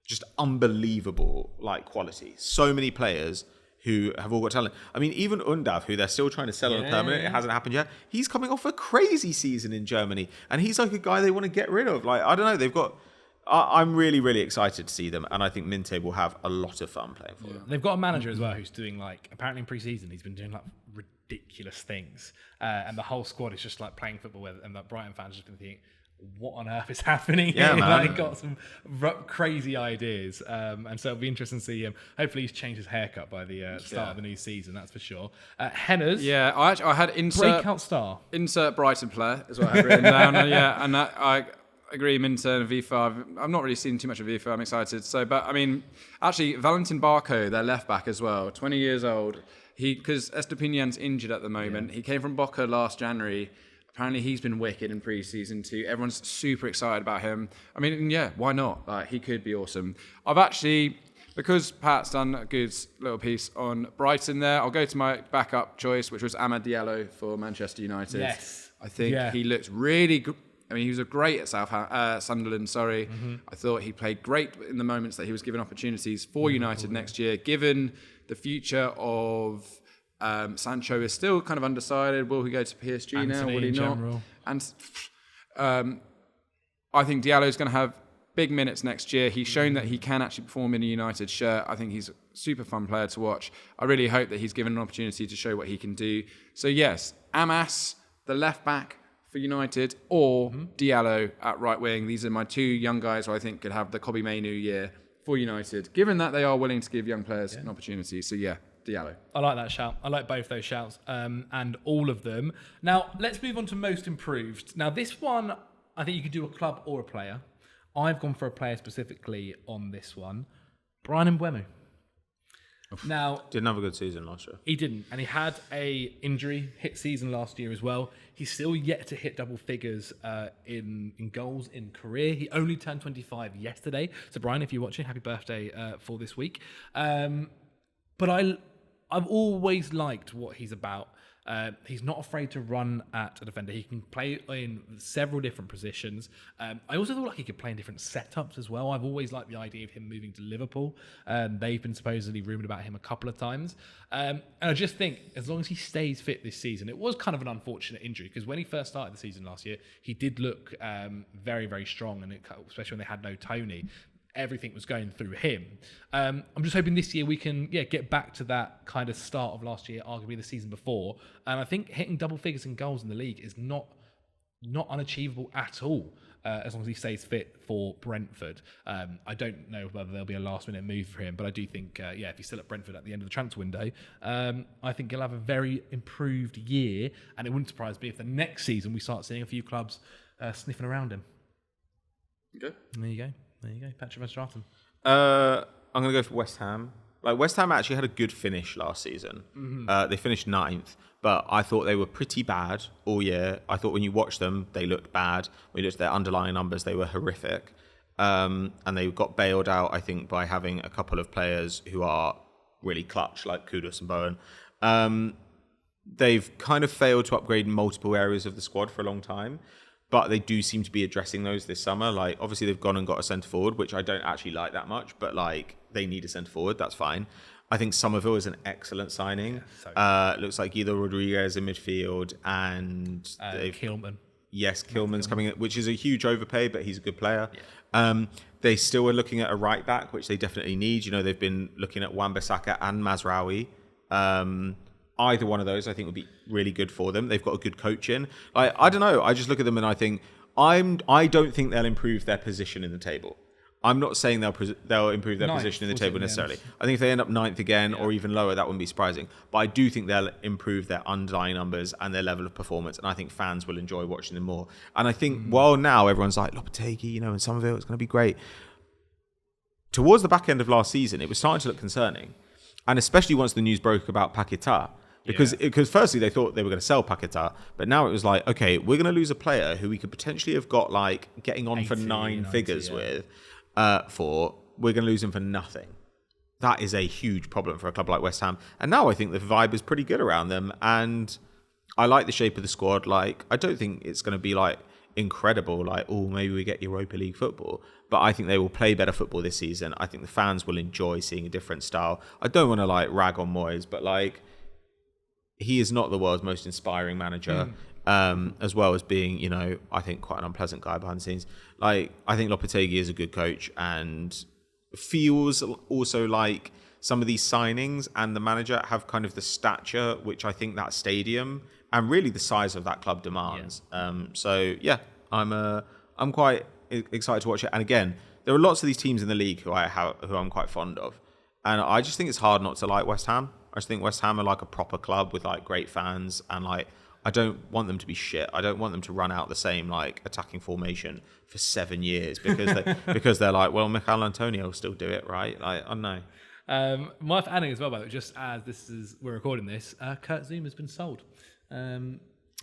[SPEAKER 2] just unbelievable like quality. So many players who have all got talent. I mean, even Undav, who they're still trying to sell on a permanent, it hasn't happened yet. He's coming off a crazy season in Germany, and he's like a guy they want to get rid of. Like, I don't know, they've got... I'm really, really excited to see them, and I think Minte will have a lot of fun playing for them.
[SPEAKER 1] They've got a manager as well who's doing like, apparently in pre-season, he's been doing like ridiculous things, and the whole squad is just like playing football with, and like Brighton fans just been thinking, what on earth is happening here?
[SPEAKER 2] Man.
[SPEAKER 1] Like, got some crazy ideas, and so it'll be interesting to see him. Hopefully he's changed his haircut by the start of the new season, that's for sure. Henners,
[SPEAKER 3] I had
[SPEAKER 1] Breakout Star,
[SPEAKER 3] insert Brighton player is what I had written down. And I agree, Minter and Vifa. I've not really seen too much of Vifa. I'm excited. But I mean, actually, Valentin Barco, their left back as well, 20 years old. Because Estepinian's injured at the moment. He came from Boca last January. Apparently, he's been wicked in pre-season too. Everyone's super excited about him. I mean, why not? Like, he could be awesome. I've actually, because Pat's done a good little piece on Brighton there, I'll go to my backup choice, which was Amad Diallo for Manchester United.
[SPEAKER 1] Yes.
[SPEAKER 3] I think he looked really good. I mean, he was great at Sunderland, I thought he played great in the moments that he was given opportunities for United next year. Given the future of Sancho is still kind of undecided. Will he go to PSG now? Will he not? And I think Diallo is going to have big minutes next year. He's shown that he can actually perform in a United shirt. I think he's a super fun player to watch. I really hope that he's given an opportunity to show what he can do. So yes, Amas, the left back for United, or Diallo at right wing. These are my two young guys who I think could have the Kobe Mainu year for United, given that they are willing to give young players an opportunity. So Diallo.
[SPEAKER 1] I like that shout. I like both those shouts, and all of them. Now, let's move on to most improved. Now, this one, I think you could do a club or a player. I've gone for a player specifically on this one. Bryan Mbeumo. Now,
[SPEAKER 2] didn't have a good season last year.
[SPEAKER 1] He didn't, and he had a injury hit season last year as well. He's still yet to hit double figures in goals in career. He only turned 25 yesterday. So, Brian, if you're watching, happy birthday for this week. But I've always liked what he's about. He's not afraid to run at a defender. He can play in several different positions. I also thought like he could play in different setups as well. I've always liked the idea of him moving to Liverpool. They've been supposedly rumoured about him a couple of times. And I just think as long as he stays fit this season, it was kind of an unfortunate injury because when he first started the season last year, he did look very, very strong, and especially when they had no Tony. Everything was going through him. I'm just hoping this year we can get back to that kind of start of last year, arguably the season before. And I think hitting double figures in goals in the league is not unachievable at all. as long as he stays fit for Brentford. I don't know whether there'll be a last-minute move for him, but I do think, if he's still at Brentford at the end of the transfer window, I think he'll have a very improved year, and it wouldn't surprise me if the next season we start seeing a few clubs sniffing around him.
[SPEAKER 3] Okay.
[SPEAKER 1] There you go. Patrick Van Straten.
[SPEAKER 2] I'm going to go for West Ham. Like, West Ham actually had a good finish last season. Mm-hmm. They finished 9th, but I thought they were pretty bad all year. I thought when you watched them, they looked bad. When you looked at their underlying numbers, they were horrific. And they got bailed out, I think, by having a couple of players who are really clutch, like Kudus and Bowen. They've kind of failed to upgrade multiple areas of the squad for a long time, but they do seem to be addressing those this summer. Like, obviously, they've gone and got a centre forward, which I don't actually like that much, but like, they need a centre forward. That's fine. I think Somerville is an excellent signing. Looks like Guido Rodriguez in midfield, and
[SPEAKER 1] Kilman.
[SPEAKER 2] Yes, Kilman's coming in, which is a huge overpay, but he's a good player. Yeah. They still are looking at a right back, which they definitely need. You know, they've been looking at Wan-Bissaka and Mazraoui. Either one of those, I think, would be really good for them. They've got a good coach in. I don't know. I just look at them and I think I don't think they'll improve their position in the table. I'm not saying they'll improve their position in the table necessarily. I think if they end up 9th again or even lower, that wouldn't be surprising. But I do think they'll improve their underlying numbers and their level of performance, and I think fans will enjoy watching them more. And I think while now everyone's like, Lopetegui, and Somerville, it's going to be great. Towards the back end of last season, it was starting to look concerning, and especially once the news broke about Paquetá. Because firstly, they thought they were going to sell Paquetá, but now it was like, okay, we're going to lose a player who we could potentially have got like getting on 80, for 9 figures with. We're going to lose him for nothing. That is a huge problem for a club like West Ham. And now I think the vibe is pretty good around them, and I like the shape of the squad. Like, I don't think it's going to be like incredible, like, oh, maybe we get Europa League football, but I think they will play better football this season. I think the fans will enjoy seeing a different style. I don't want to like rag on Moyes, but like, he is not the world's most inspiring manager, as well as being, I think quite an unpleasant guy behind the scenes. Like, I think Lopetegui is a good coach and feels also like some of these signings and the manager have kind of the stature which I think that stadium and really the size of that club demands. Yeah. I'm quite excited to watch it. And again, there are lots of these teams in the league who I'm quite fond of, and I just think it's hard not to like West Ham. I just think West Ham are like a proper club with like great fans, and like, I don't want them to be shit. I don't want them to run out the same like attacking formation for 7 years because they're like, well, Michail Antonio will still do it, right? Like, I don't know.
[SPEAKER 1] Worth adding as well, by the way, just as we're recording this, Kurt Zuma's been sold.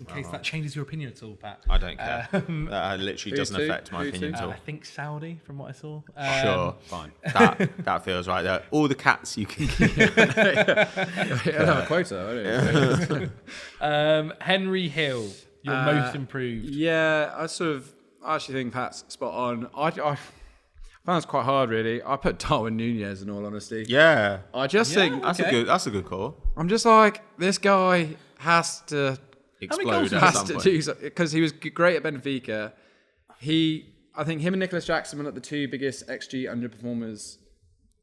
[SPEAKER 1] In case that changes your opinion at all, Pat.
[SPEAKER 2] I don't care. That literally doesn't affect my opinion at all.
[SPEAKER 1] I think Saudi, from what I saw.
[SPEAKER 2] Sure, fine. That feels right there. All the cats you can keep.
[SPEAKER 3] Have a quota,
[SPEAKER 1] don't you? Henry Hill, your most improved.
[SPEAKER 3] Yeah, I actually think Pat's spot on. I found it's quite hard, really. I put Darwin Nunez, in all honesty.
[SPEAKER 2] Yeah.
[SPEAKER 3] I just think
[SPEAKER 2] that's a good call.
[SPEAKER 3] I'm just like, this guy has to
[SPEAKER 2] explode at some point.
[SPEAKER 3] Do something, because he was great at Benfica. I think him and Nicholas Jackson were like the 2 biggest XG underperformers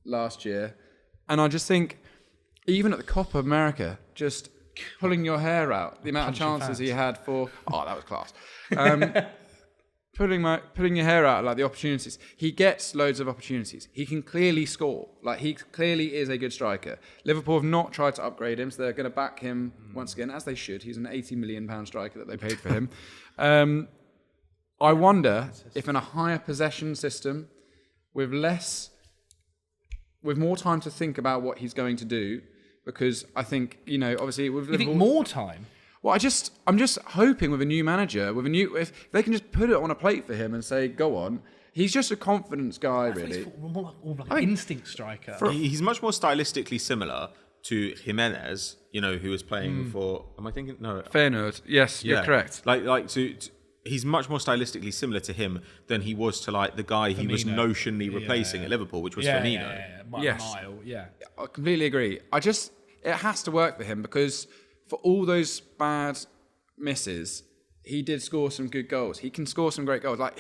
[SPEAKER 3] last year, and I just think even at the Copa America, just pulling your hair out, the amount of chances he had for that was class. Putting your hair out, like the opportunities. He gets loads of opportunities. He can clearly score. Like, he clearly is a good striker. Liverpool have not tried to upgrade him, so they're going to back him once again, as they should. He's an £80 million striker that they paid for him. I wonder if in a higher possession system, with more time to think about what he's going to do, because I think, obviously with Liverpool...
[SPEAKER 1] You think more time?
[SPEAKER 3] Well, I'm just hoping with a new manager, if they can just put it on a plate for him and say, go on. He's just a confidence guy, really.
[SPEAKER 1] He's more like an instinct striker.
[SPEAKER 2] He's much more stylistically similar to Jimenez, who was playing for. Am I thinking? No.
[SPEAKER 3] Feyenoord. Yes, you're correct.
[SPEAKER 2] He's much more stylistically similar to him than he was to like the guy he was notionally replacing at Liverpool, which was Firmino.
[SPEAKER 1] Yes.
[SPEAKER 3] I completely agree. It has to work for him, because for all those bad misses, he did score some good goals. He can score some great goals. Like,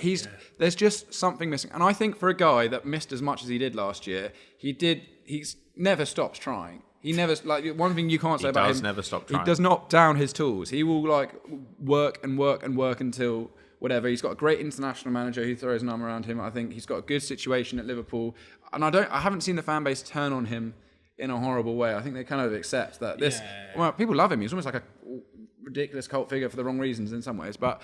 [SPEAKER 3] there's just something missing. And I think for a guy that missed as much as he did last year, he's never stops trying. He never, like, one thing you can't say about him,
[SPEAKER 2] never stop trying.
[SPEAKER 3] He does not down his tools. He will like work and work and work until whatever. He's got a great international manager who throws an arm around him. I think he's got a good situation at Liverpool, and I haven't seen the fan base turn on him in a horrible way. I think they kind of accept that well, people love him. He's almost like a ridiculous cult figure for the wrong reasons in some ways. But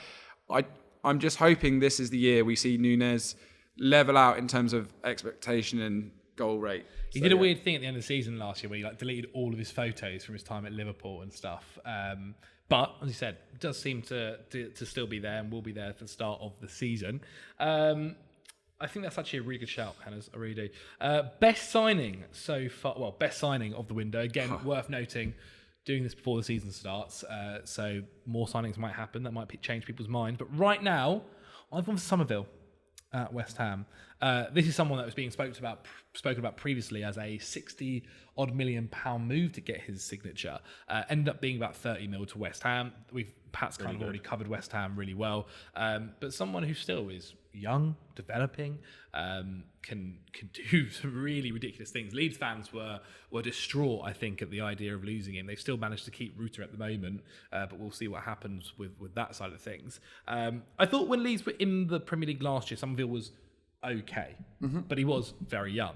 [SPEAKER 3] I'm just hoping this is the year we see Núñez level out in terms of expectation and goal rate.
[SPEAKER 1] He did a weird thing at the end of the season last year where he deleted all of his photos from his time at Liverpool and stuff. But as you said, it does seem to still be there and will be there for the start of the season. I think that's actually a really good shout, Hannah's. I really do. Best signing so far. Well, best signing of the window. Again, worth noting, doing this before the season starts. So more signings might happen. That might change people's minds. But right now, I've gone for Somerville at West Ham. This is someone that was being spoken about previously as a 60-odd million pound move to get his signature. Ended up being about 30 mil to West Ham. Pat's kind of already covered West Ham really well. But someone who still is young, developing, can do some really ridiculous things. Leeds fans were distraught, I think, at the idea of losing him. They've still managed to keep Rutter at the moment, but we'll see what happens with that side of things. I thought when Leeds were in the Premier League last year, Somerville was okay, but he was very young.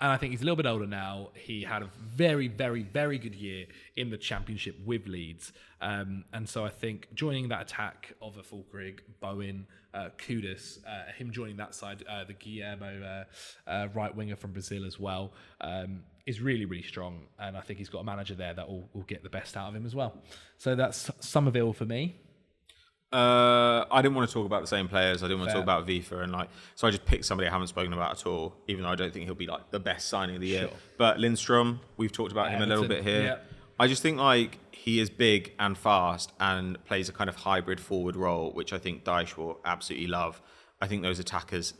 [SPEAKER 1] And I think he's a little bit older now. He had a very, very, very good year in the Championship with Leeds. And so I think joining that attack of a Fulkrig, Bowen, Kudus, him joining that side, the Guillermo right winger from Brazil as well, is really, really strong. And I think he's got a manager there that will get the best out of him as well. So that's Somerville for me.
[SPEAKER 2] I didn't want to talk about the same players. I didn't want to talk about FIFA so I just picked somebody I haven't spoken about at all, even though I don't think he'll be the best signing of the year.
[SPEAKER 1] Sure.
[SPEAKER 2] But Lindstrom, we've talked about him a little bit here.
[SPEAKER 1] Yeah.
[SPEAKER 2] I just think he is big and fast and plays a kind of hybrid forward role, which I think Dyche will absolutely love. I think those attackers,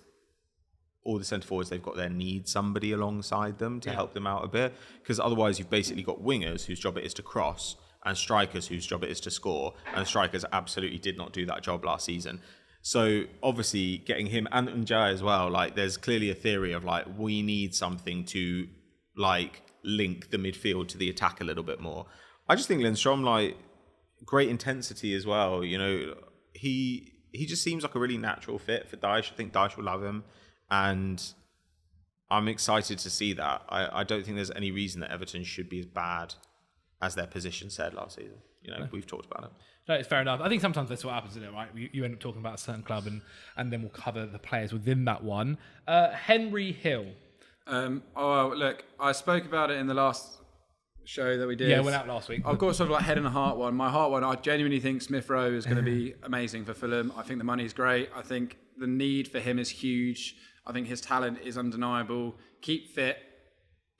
[SPEAKER 2] all the centre forwards they've got there, need somebody alongside them to help them out a bit, because otherwise you've basically got wingers whose job it is to cross and strikers whose job it is to score, and strikers absolutely did not do that job last season. So obviously getting him and Njai as well, there's clearly a theory of we need something to link the midfield to the attack a little bit more. I just think Lindstrom, great intensity as well. You know, he just seems like a really natural fit for Dyche. I think Dyche will love him, and I'm excited to see that. I don't think there's any reason that Everton should be as bad as their position said last season. You know, we've talked about it.
[SPEAKER 1] No, it's fair enough. I think sometimes that's what happens, isn't it, right? You end up talking about a certain club and then we'll cover the players within that one. Henry Hill.
[SPEAKER 3] Look, I spoke about it in the last show that we did.
[SPEAKER 1] Yeah, it went out last week.
[SPEAKER 3] I've got sort of head and a heart one. My heart one, I genuinely think Smith Rowe is going to be amazing for Fulham. I think the money's great. I think the need for him is huge. I think his talent is undeniable. Keep fit,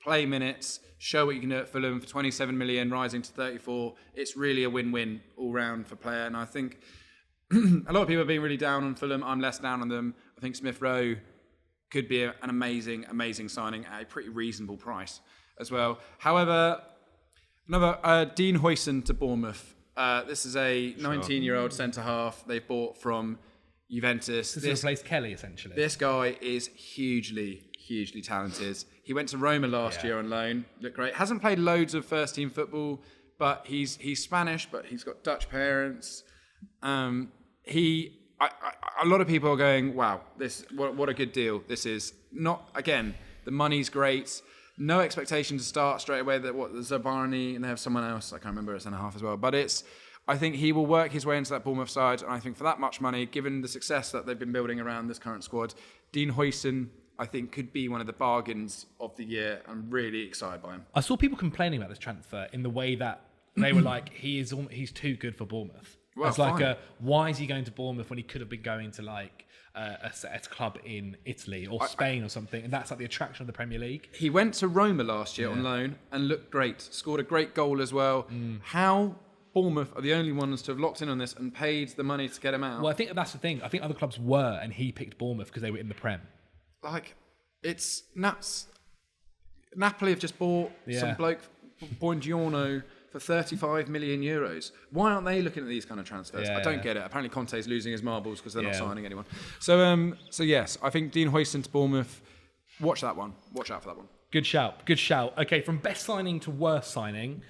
[SPEAKER 3] play minutes, show what you can do at Fulham for 27 million, rising to 34. It's really a win-win all round for player. And I think a lot of people have been really down on Fulham. I'm less down on them. I think Smith Rowe could be an amazing, amazing signing at a pretty reasonable price as well. However, another Dean Huijsen to Bournemouth. This is a 19-year-old centre-half they've bought from Juventus.
[SPEAKER 1] This replaced Kelly, essentially.
[SPEAKER 3] This guy is hugely talented. He went to Roma last year on loan. Looked great. Hasn't played loads of first-team football, but he's Spanish, but he's got Dutch parents. A lot of people are going, wow, what a good deal this is. Not, again, the money's great. No expectation to start straight away. The Zabani, and they have someone else, I can't remember, a centre-half as well. But I think he will work his way into that Bournemouth side, and I think for that much money, given the success that they've been building around this current squad, Dean Huijsen, I think, could be one of the bargains of the year. I'm really excited by him.
[SPEAKER 1] I saw people complaining about this transfer in the way that they were like, he's too good for Bournemouth.
[SPEAKER 3] Well,
[SPEAKER 1] it's why is he going to Bournemouth when he could have been going to a club in Italy or Spain or something? And that's the attraction of the Premier League.
[SPEAKER 3] He went to Roma last year on loan and looked great. Scored a great goal as well. How Bournemouth are the only ones to have locked in on this and paid the money to get him out?
[SPEAKER 1] Well, I think that's the thing. I think other clubs were, and he picked Bournemouth because they were in the Prem.
[SPEAKER 3] It's nuts. Napoli have just bought some bloke, Buongiorno, for 35 million euros. Why aren't they looking at these kind of transfers? I don't get it. Apparently Conte's losing his marbles because they're not signing anyone. So yes, I think Dean Huijsen to Bournemouth. Watch that one. Watch out for that one.
[SPEAKER 1] Good shout. Okay, from best signing to worst signing,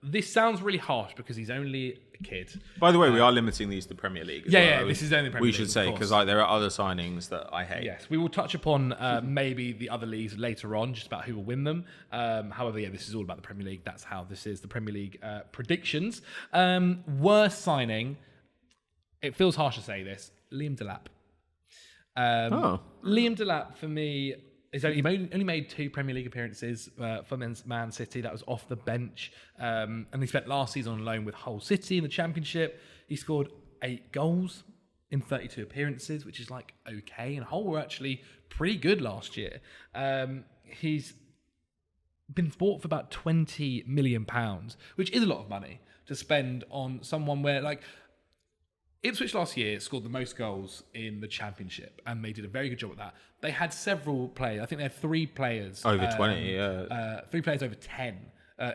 [SPEAKER 1] this sounds really harsh because he's only a kid.
[SPEAKER 2] By the way, we are limiting these to Premier League.
[SPEAKER 1] This is only Premier League.
[SPEAKER 2] We should say, because there are other signings that I hate.
[SPEAKER 1] Yes, we will touch upon maybe the other leagues later on, just about who will win them. However, this is all about the Premier League. That's how this is, the Premier League predictions. Worst signing, it feels harsh to say this, Liam Djellab. Liam Djellab, for me, he only made 2 Premier League appearances for Man City. That was off the bench. And he spent last season on loan with Hull City in the Championship. He scored 8 goals in 32 appearances, which is okay. And Hull were actually pretty good last year. He's been bought for about £20 million, which is a lot of money to spend on someone where, Ipswich last year scored the most goals in the Championship, and they did a very good job at that. They had several players. I think they had 3 players
[SPEAKER 2] over 20. Yeah,
[SPEAKER 1] 3 players over 10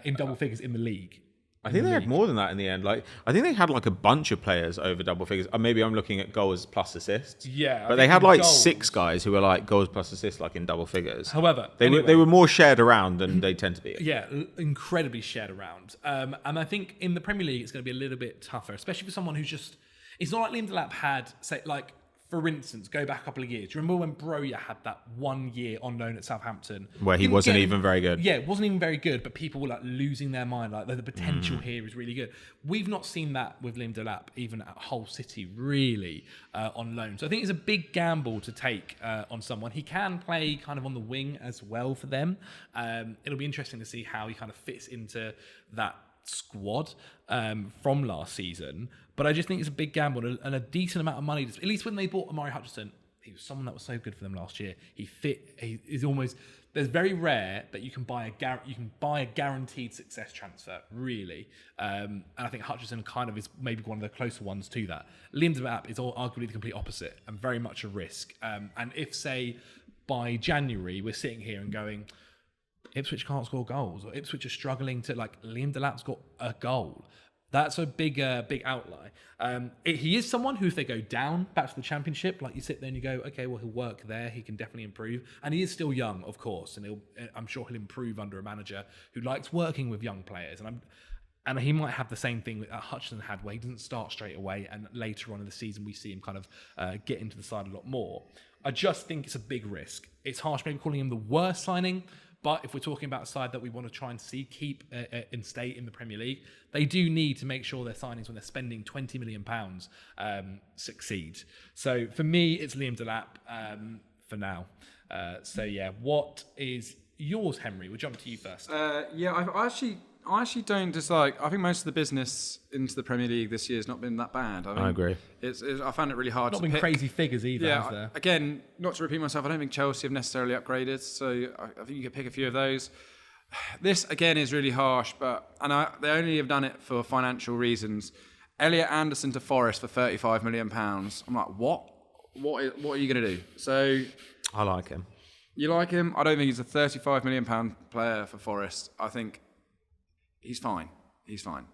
[SPEAKER 1] in double figures in the league.
[SPEAKER 2] I think they had more than that in the end. I think they had a bunch of players over double figures. Maybe I'm looking at goals plus assists.
[SPEAKER 1] Yeah,
[SPEAKER 2] but they had goals. 6 guys who were goals plus assists in double figures.
[SPEAKER 1] However,
[SPEAKER 2] they were more shared around than they tend to be.
[SPEAKER 1] Yeah, incredibly shared around. And I think in the Premier League it's going to be a little bit tougher, especially for someone who's just. It's not like Liam Djellab had, say, for instance, go back a couple of years. Do you remember when Broja had that 1 year on loan at Southampton?
[SPEAKER 2] Where he wasn't even very good.
[SPEAKER 1] Yeah, it wasn't even very good, but people were losing their mind. The potential here is really good. We've not seen that with Liam Djellab, even at Hull City, really, on loan. So I think it's a big gamble to take on someone. He can play kind of on the wing as well for them. It'll be interesting to see how he kind of fits into that squad from last season. But I just think it's a big gamble and a decent amount of money. At least when they bought Amari Hutchinson, he was someone that was so good for them last year. He fit. He is almost. There's very rare that you can buy a guaranteed success transfer, really. And I think Hutchinson kind of is maybe one of the closer ones to that. Liam Djellab is arguably the complete opposite and very much a risk. And if, say, by January we're sitting here and going, Ipswich can't score goals, or Ipswich are struggling to Liam Djellab's got a goal. That's a big outlier. He is someone who, if they go down back to the Championship, you sit there and you go, okay, well, he'll work there. He can definitely improve. And he is still young, of course, and I'm sure he'll improve under a manager who likes working with young players. And he might have the same thing that Hutchinson had, where he doesn't start straight away, and later on in the season we see him kind of get into the side a lot more. I just think it's a big risk. It's harsh maybe calling him the worst signing, but if we're talking about a side that we want to try and see keep and stay in the Premier League, they do need to make sure their signings, when they're spending £20 million, succeed. So for me, it's Liam Djellab for now. What is yours, Henry? We'll jump to you first.
[SPEAKER 3] I actually don't dislike. I think most of the business into the Premier League this year has not been that bad. I
[SPEAKER 2] agree.
[SPEAKER 3] I found it really hard.
[SPEAKER 1] Not been crazy figures either.
[SPEAKER 3] Yeah.
[SPEAKER 1] Has there?
[SPEAKER 3] Again, not to repeat myself, I don't think Chelsea have necessarily upgraded. So I think you could pick a few of those. This again is really harsh, they only have done it for financial reasons. Elliot Anderson to Forest for £35 million. I'm like, what? What are you going to do? So
[SPEAKER 2] I like him.
[SPEAKER 3] You like him? I don't think he's a £35 million player for Forest. I think he's fine.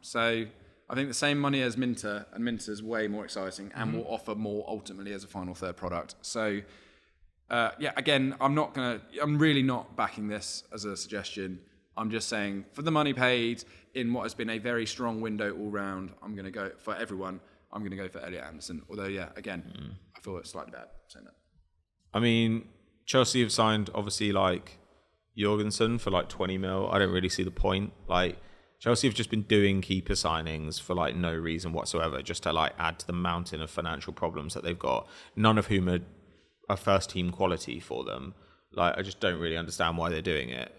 [SPEAKER 3] So I think the same money as Minter, and Minter's way more exciting and will offer more ultimately as a final third product. So again, I'm really not backing this as a suggestion. I'm just saying, for the money paid in what has been a very strong window all round, I'm going to go for everyone. I'm going to go for Elliot Anderson. Although, I feel it's slightly bad saying that.
[SPEAKER 2] I mean, Chelsea have signed obviously Jorgensen for 20 mil. I don't really see the point. Chelsea have just been doing keeper signings for no reason whatsoever, just to add to the mountain of financial problems that they've got, none of whom are first team quality for them. I just don't really understand why they're doing it.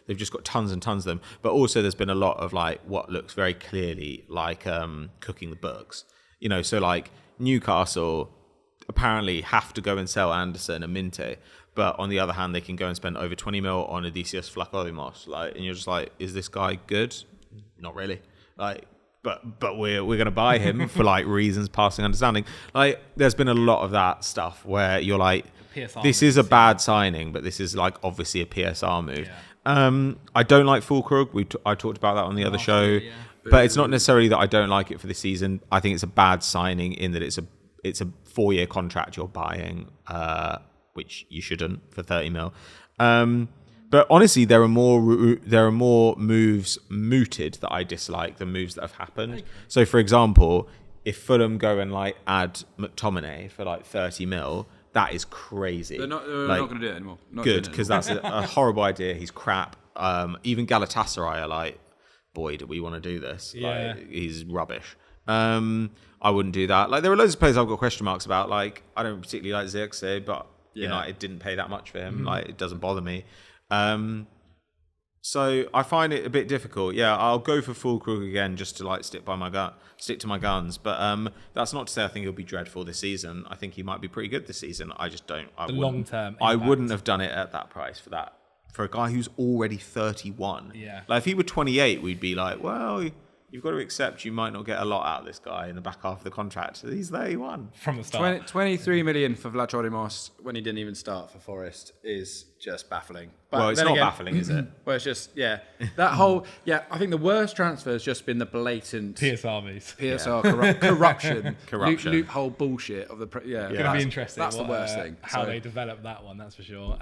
[SPEAKER 2] They've just got tons and tons of them. But also there's been a lot of what looks very clearly cooking the books. So Newcastle apparently have to go and sell Anderson and Minte, but on the other hand, they can go and spend over 20 mil on Odysseus Flakodimos. And you're just is this guy good? Not really. But we're going to buy him for reasons passing understanding. There's been a lot of that stuff where you're
[SPEAKER 1] PSR
[SPEAKER 2] this is a bad signing, but this is obviously a PSR move. Yeah. I don't like Fulkrug. I talked about that on the other show, year, but it's not necessarily that I don't like it for this season. I think it's a bad signing in that it's a 4-year contract you're buying, which you shouldn't for 30 mil. But honestly, there are more moves mooted that I dislike than moves that have happened. Okay. So, for example, if Fulham go and like add McTominay for like 30 mil, that is crazy.
[SPEAKER 3] They're not going to do it anymore.
[SPEAKER 2] Good, because that's a horrible idea. He's crap. Even Galatasaray are like, boy, do we want to do this?
[SPEAKER 1] Yeah.
[SPEAKER 2] Like, he's rubbish. I wouldn't do that. Like, there are loads of players I've got question marks about. Like, I don't particularly like Zirkzee, but United didn't pay that much for him. Like, it doesn't bother me. So I find it a bit difficult. Yeah, I'll go for Fulkrug again just to like stick to my guns. But that's not to say I think he'll be dreadful this season. I think he might be pretty good this season. I just don't.
[SPEAKER 1] Long term.
[SPEAKER 2] I wouldn't have done it at that price for that. For a guy who's already 31.
[SPEAKER 1] Yeah.
[SPEAKER 2] Like if he were 28, we'd be like, well, you've got to accept you might not get a lot out of this guy in the back half of the contract. So he's 31.
[SPEAKER 1] From the start.
[SPEAKER 3] 23 million for Vlachodimos when he didn't even start for Forest is just baffling. But
[SPEAKER 2] well, it's not baffling, is it?
[SPEAKER 3] Well, it's just, that whole, I think the worst transfer has just been the blatant PSR corruption, loophole bullshit of the,
[SPEAKER 1] Going to be interesting.
[SPEAKER 3] That's the worst thing.
[SPEAKER 1] How they develop that one, that's for sure.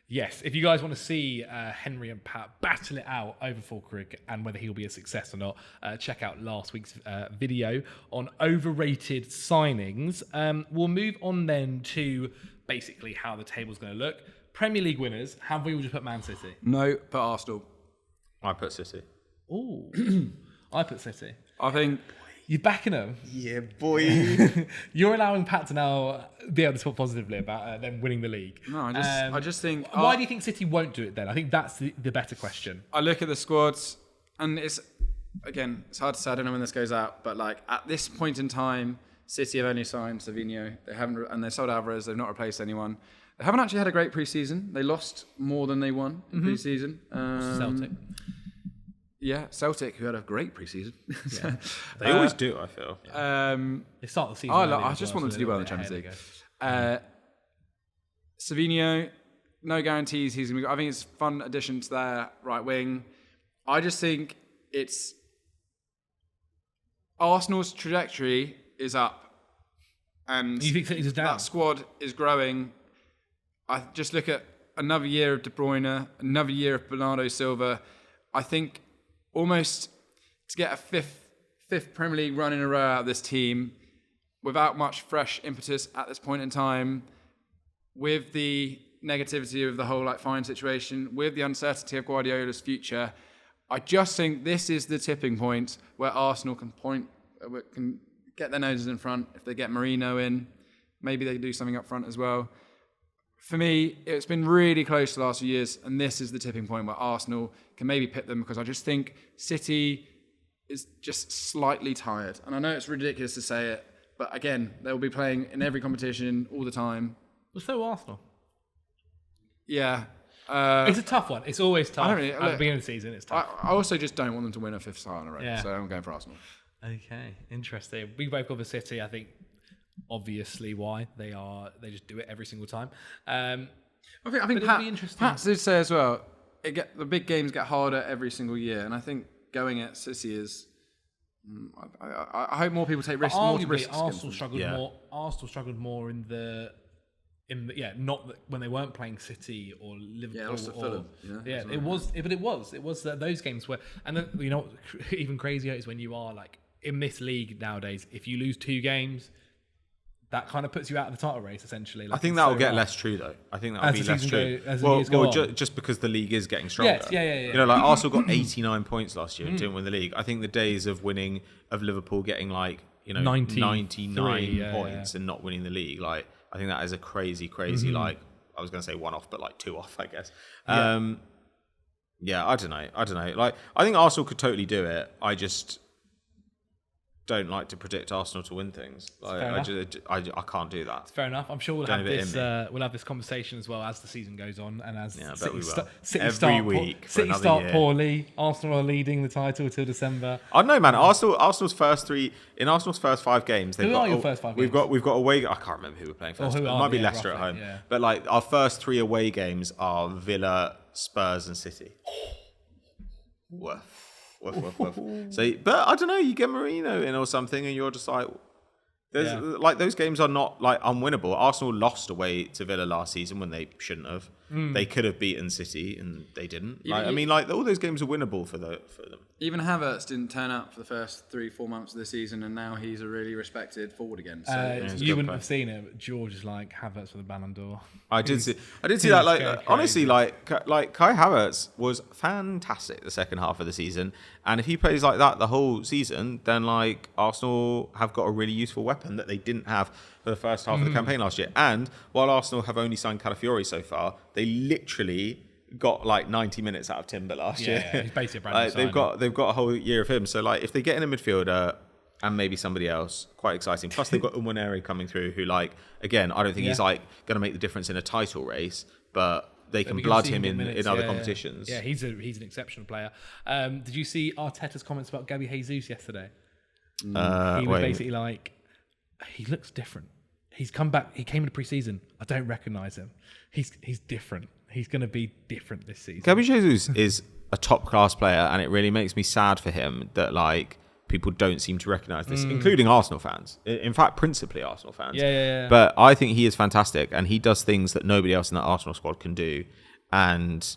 [SPEAKER 1] Yes, if you guys want to see Henry and Pat battle it out over Fulkrug and whether he'll be a success or not, check out last week's video on overrated signings. We'll move on then to basically how the table's going to look. Premier League winners, have we all just put Man City?
[SPEAKER 3] No, put Arsenal.
[SPEAKER 2] I put City.
[SPEAKER 1] Ooh, I put City.
[SPEAKER 3] I think...
[SPEAKER 1] You're backing them?
[SPEAKER 2] Yeah, boy.
[SPEAKER 1] You're allowing Pat to now be able to talk positively about them winning the league.
[SPEAKER 3] No, I just think...
[SPEAKER 1] Why do you think City won't do it then? I think that's the better question.
[SPEAKER 3] I look at the squads, and it's hard to say. I don't know when this goes out, but like at this point in time, City have only signed Savinho. They haven't, and they've sold Alvarez. They've not replaced anyone. They haven't actually had a great preseason. They lost more than they won in preseason.
[SPEAKER 1] Celtic.
[SPEAKER 3] Yeah, Celtic, who had a great preseason.
[SPEAKER 2] Yeah. They always do, I feel.
[SPEAKER 1] They start the season.
[SPEAKER 3] I just want them to do well in the Champions League. Savinho, no guarantees he's going to be. I think it's a fun addition to their right wing. I just think it's Arsenal's trajectory is up, and
[SPEAKER 1] you think City's down?
[SPEAKER 3] That squad is growing. I just look at another year of De Bruyne, another year of Bernardo Silva. I think almost to get a fifth Premier League run in a row out of this team without much fresh impetus at this point in time, with the negativity of the whole fine situation, with the uncertainty of Guardiola's future, I just think this is the tipping point where Arsenal can get their noses in front. If they get Mourinho in, maybe they can do something up front as well. For me, it's been really close the last few years, and this is the tipping point where Arsenal can maybe pit them, because I just think City is just slightly tired. And I know it's ridiculous to say it, but again, they'll be playing in every competition all the time.
[SPEAKER 1] Well, so Arsenal.
[SPEAKER 3] Yeah.
[SPEAKER 1] It's a tough one. It's always tough. At the beginning of the season, it's tough.
[SPEAKER 3] I also just don't want them to win a fifth title in a row, so I'm going for Arsenal.
[SPEAKER 1] Okay, interesting. We both got the City, I think. Obviously, why they just do it every single time. I think
[SPEAKER 3] Pat did say as well. The big games get harder every single year, and I think going at City is. I hope more people take risks.
[SPEAKER 1] Arsenal struggled more not when they weren't playing City or Liverpool.
[SPEAKER 3] Yeah, lost to Fulham.
[SPEAKER 1] It was those games where, and then, you know, even crazier is when you are like in this league nowadays. If you lose 2 games, that kind of puts you out of the title race, essentially.
[SPEAKER 2] I think that will get less true, though. I think that will be less true. Just because the league is getting stronger.
[SPEAKER 1] Yes, yeah.
[SPEAKER 2] You know, like Arsenal got 89 points last year and didn't win the league. I think the days of Liverpool getting 99 points and not winning the league, I think that is a crazy, I was going to say 1 off, but 2 off, I guess. I don't know. I think Arsenal could totally do it. I just don't like to predict Arsenal to win things. I can't do that.
[SPEAKER 1] Fair enough. I'm sure we'll have this conversation as well as the season goes on, and as City start poorly. Arsenal are leading the title till December.
[SPEAKER 2] I don't know, man. Arsenal's first 5 games.
[SPEAKER 1] Who are your first 5 games?
[SPEAKER 2] We've got away. I can't remember who we're playing first. It might be Leicester at home. Yeah. But our first 3 away games are Villa, Spurs, and City. Woof. So, but I don't know. You get Mourinho in or something, and you're just those games are not unwinnable. Arsenal lost away to Villa last season when they shouldn't have. They could have beaten City and they didn't. All those games are winnable for them.
[SPEAKER 3] Even Havertz didn't turn up for the first 3-4 months of the season, and now he's a really respected forward again. So
[SPEAKER 1] you wouldn't have seen it, but George is like Havertz for the Ballon d'Or.
[SPEAKER 2] I did see that. Like honestly, like Kai Havertz was fantastic the second half of the season, and if he plays like that the whole season, then like Arsenal have got a really useful weapon that they didn't have for the first half of the campaign last year. And while Arsenal have only signed Calafiori so far, they literally got like 90 minutes out of Timber last year.
[SPEAKER 1] Yeah, he's basically a brand new
[SPEAKER 2] signing. They've got a whole year of him. So like if they get in a midfielder and maybe somebody else, quite exciting. Plus they've got Nwaneri coming through, who like again I don't think he's like going to make the difference in a title race, but they can blood him in other competitions.
[SPEAKER 1] Yeah, he's an exceptional player. Did you see Arteta's comments about Gabby Jesus yesterday? He was basically like, he looks different. He's come back. He came into pre-season. I don't recognise him. He's different. He's going to be different this season.
[SPEAKER 2] Gabby Jesus is a top class player, and it really makes me sad for him that like people don't seem to recognise this, including Arsenal fans. In fact, principally Arsenal fans.
[SPEAKER 1] Yeah.
[SPEAKER 2] But I think he is fantastic, and he does things that nobody else in that Arsenal squad can do. And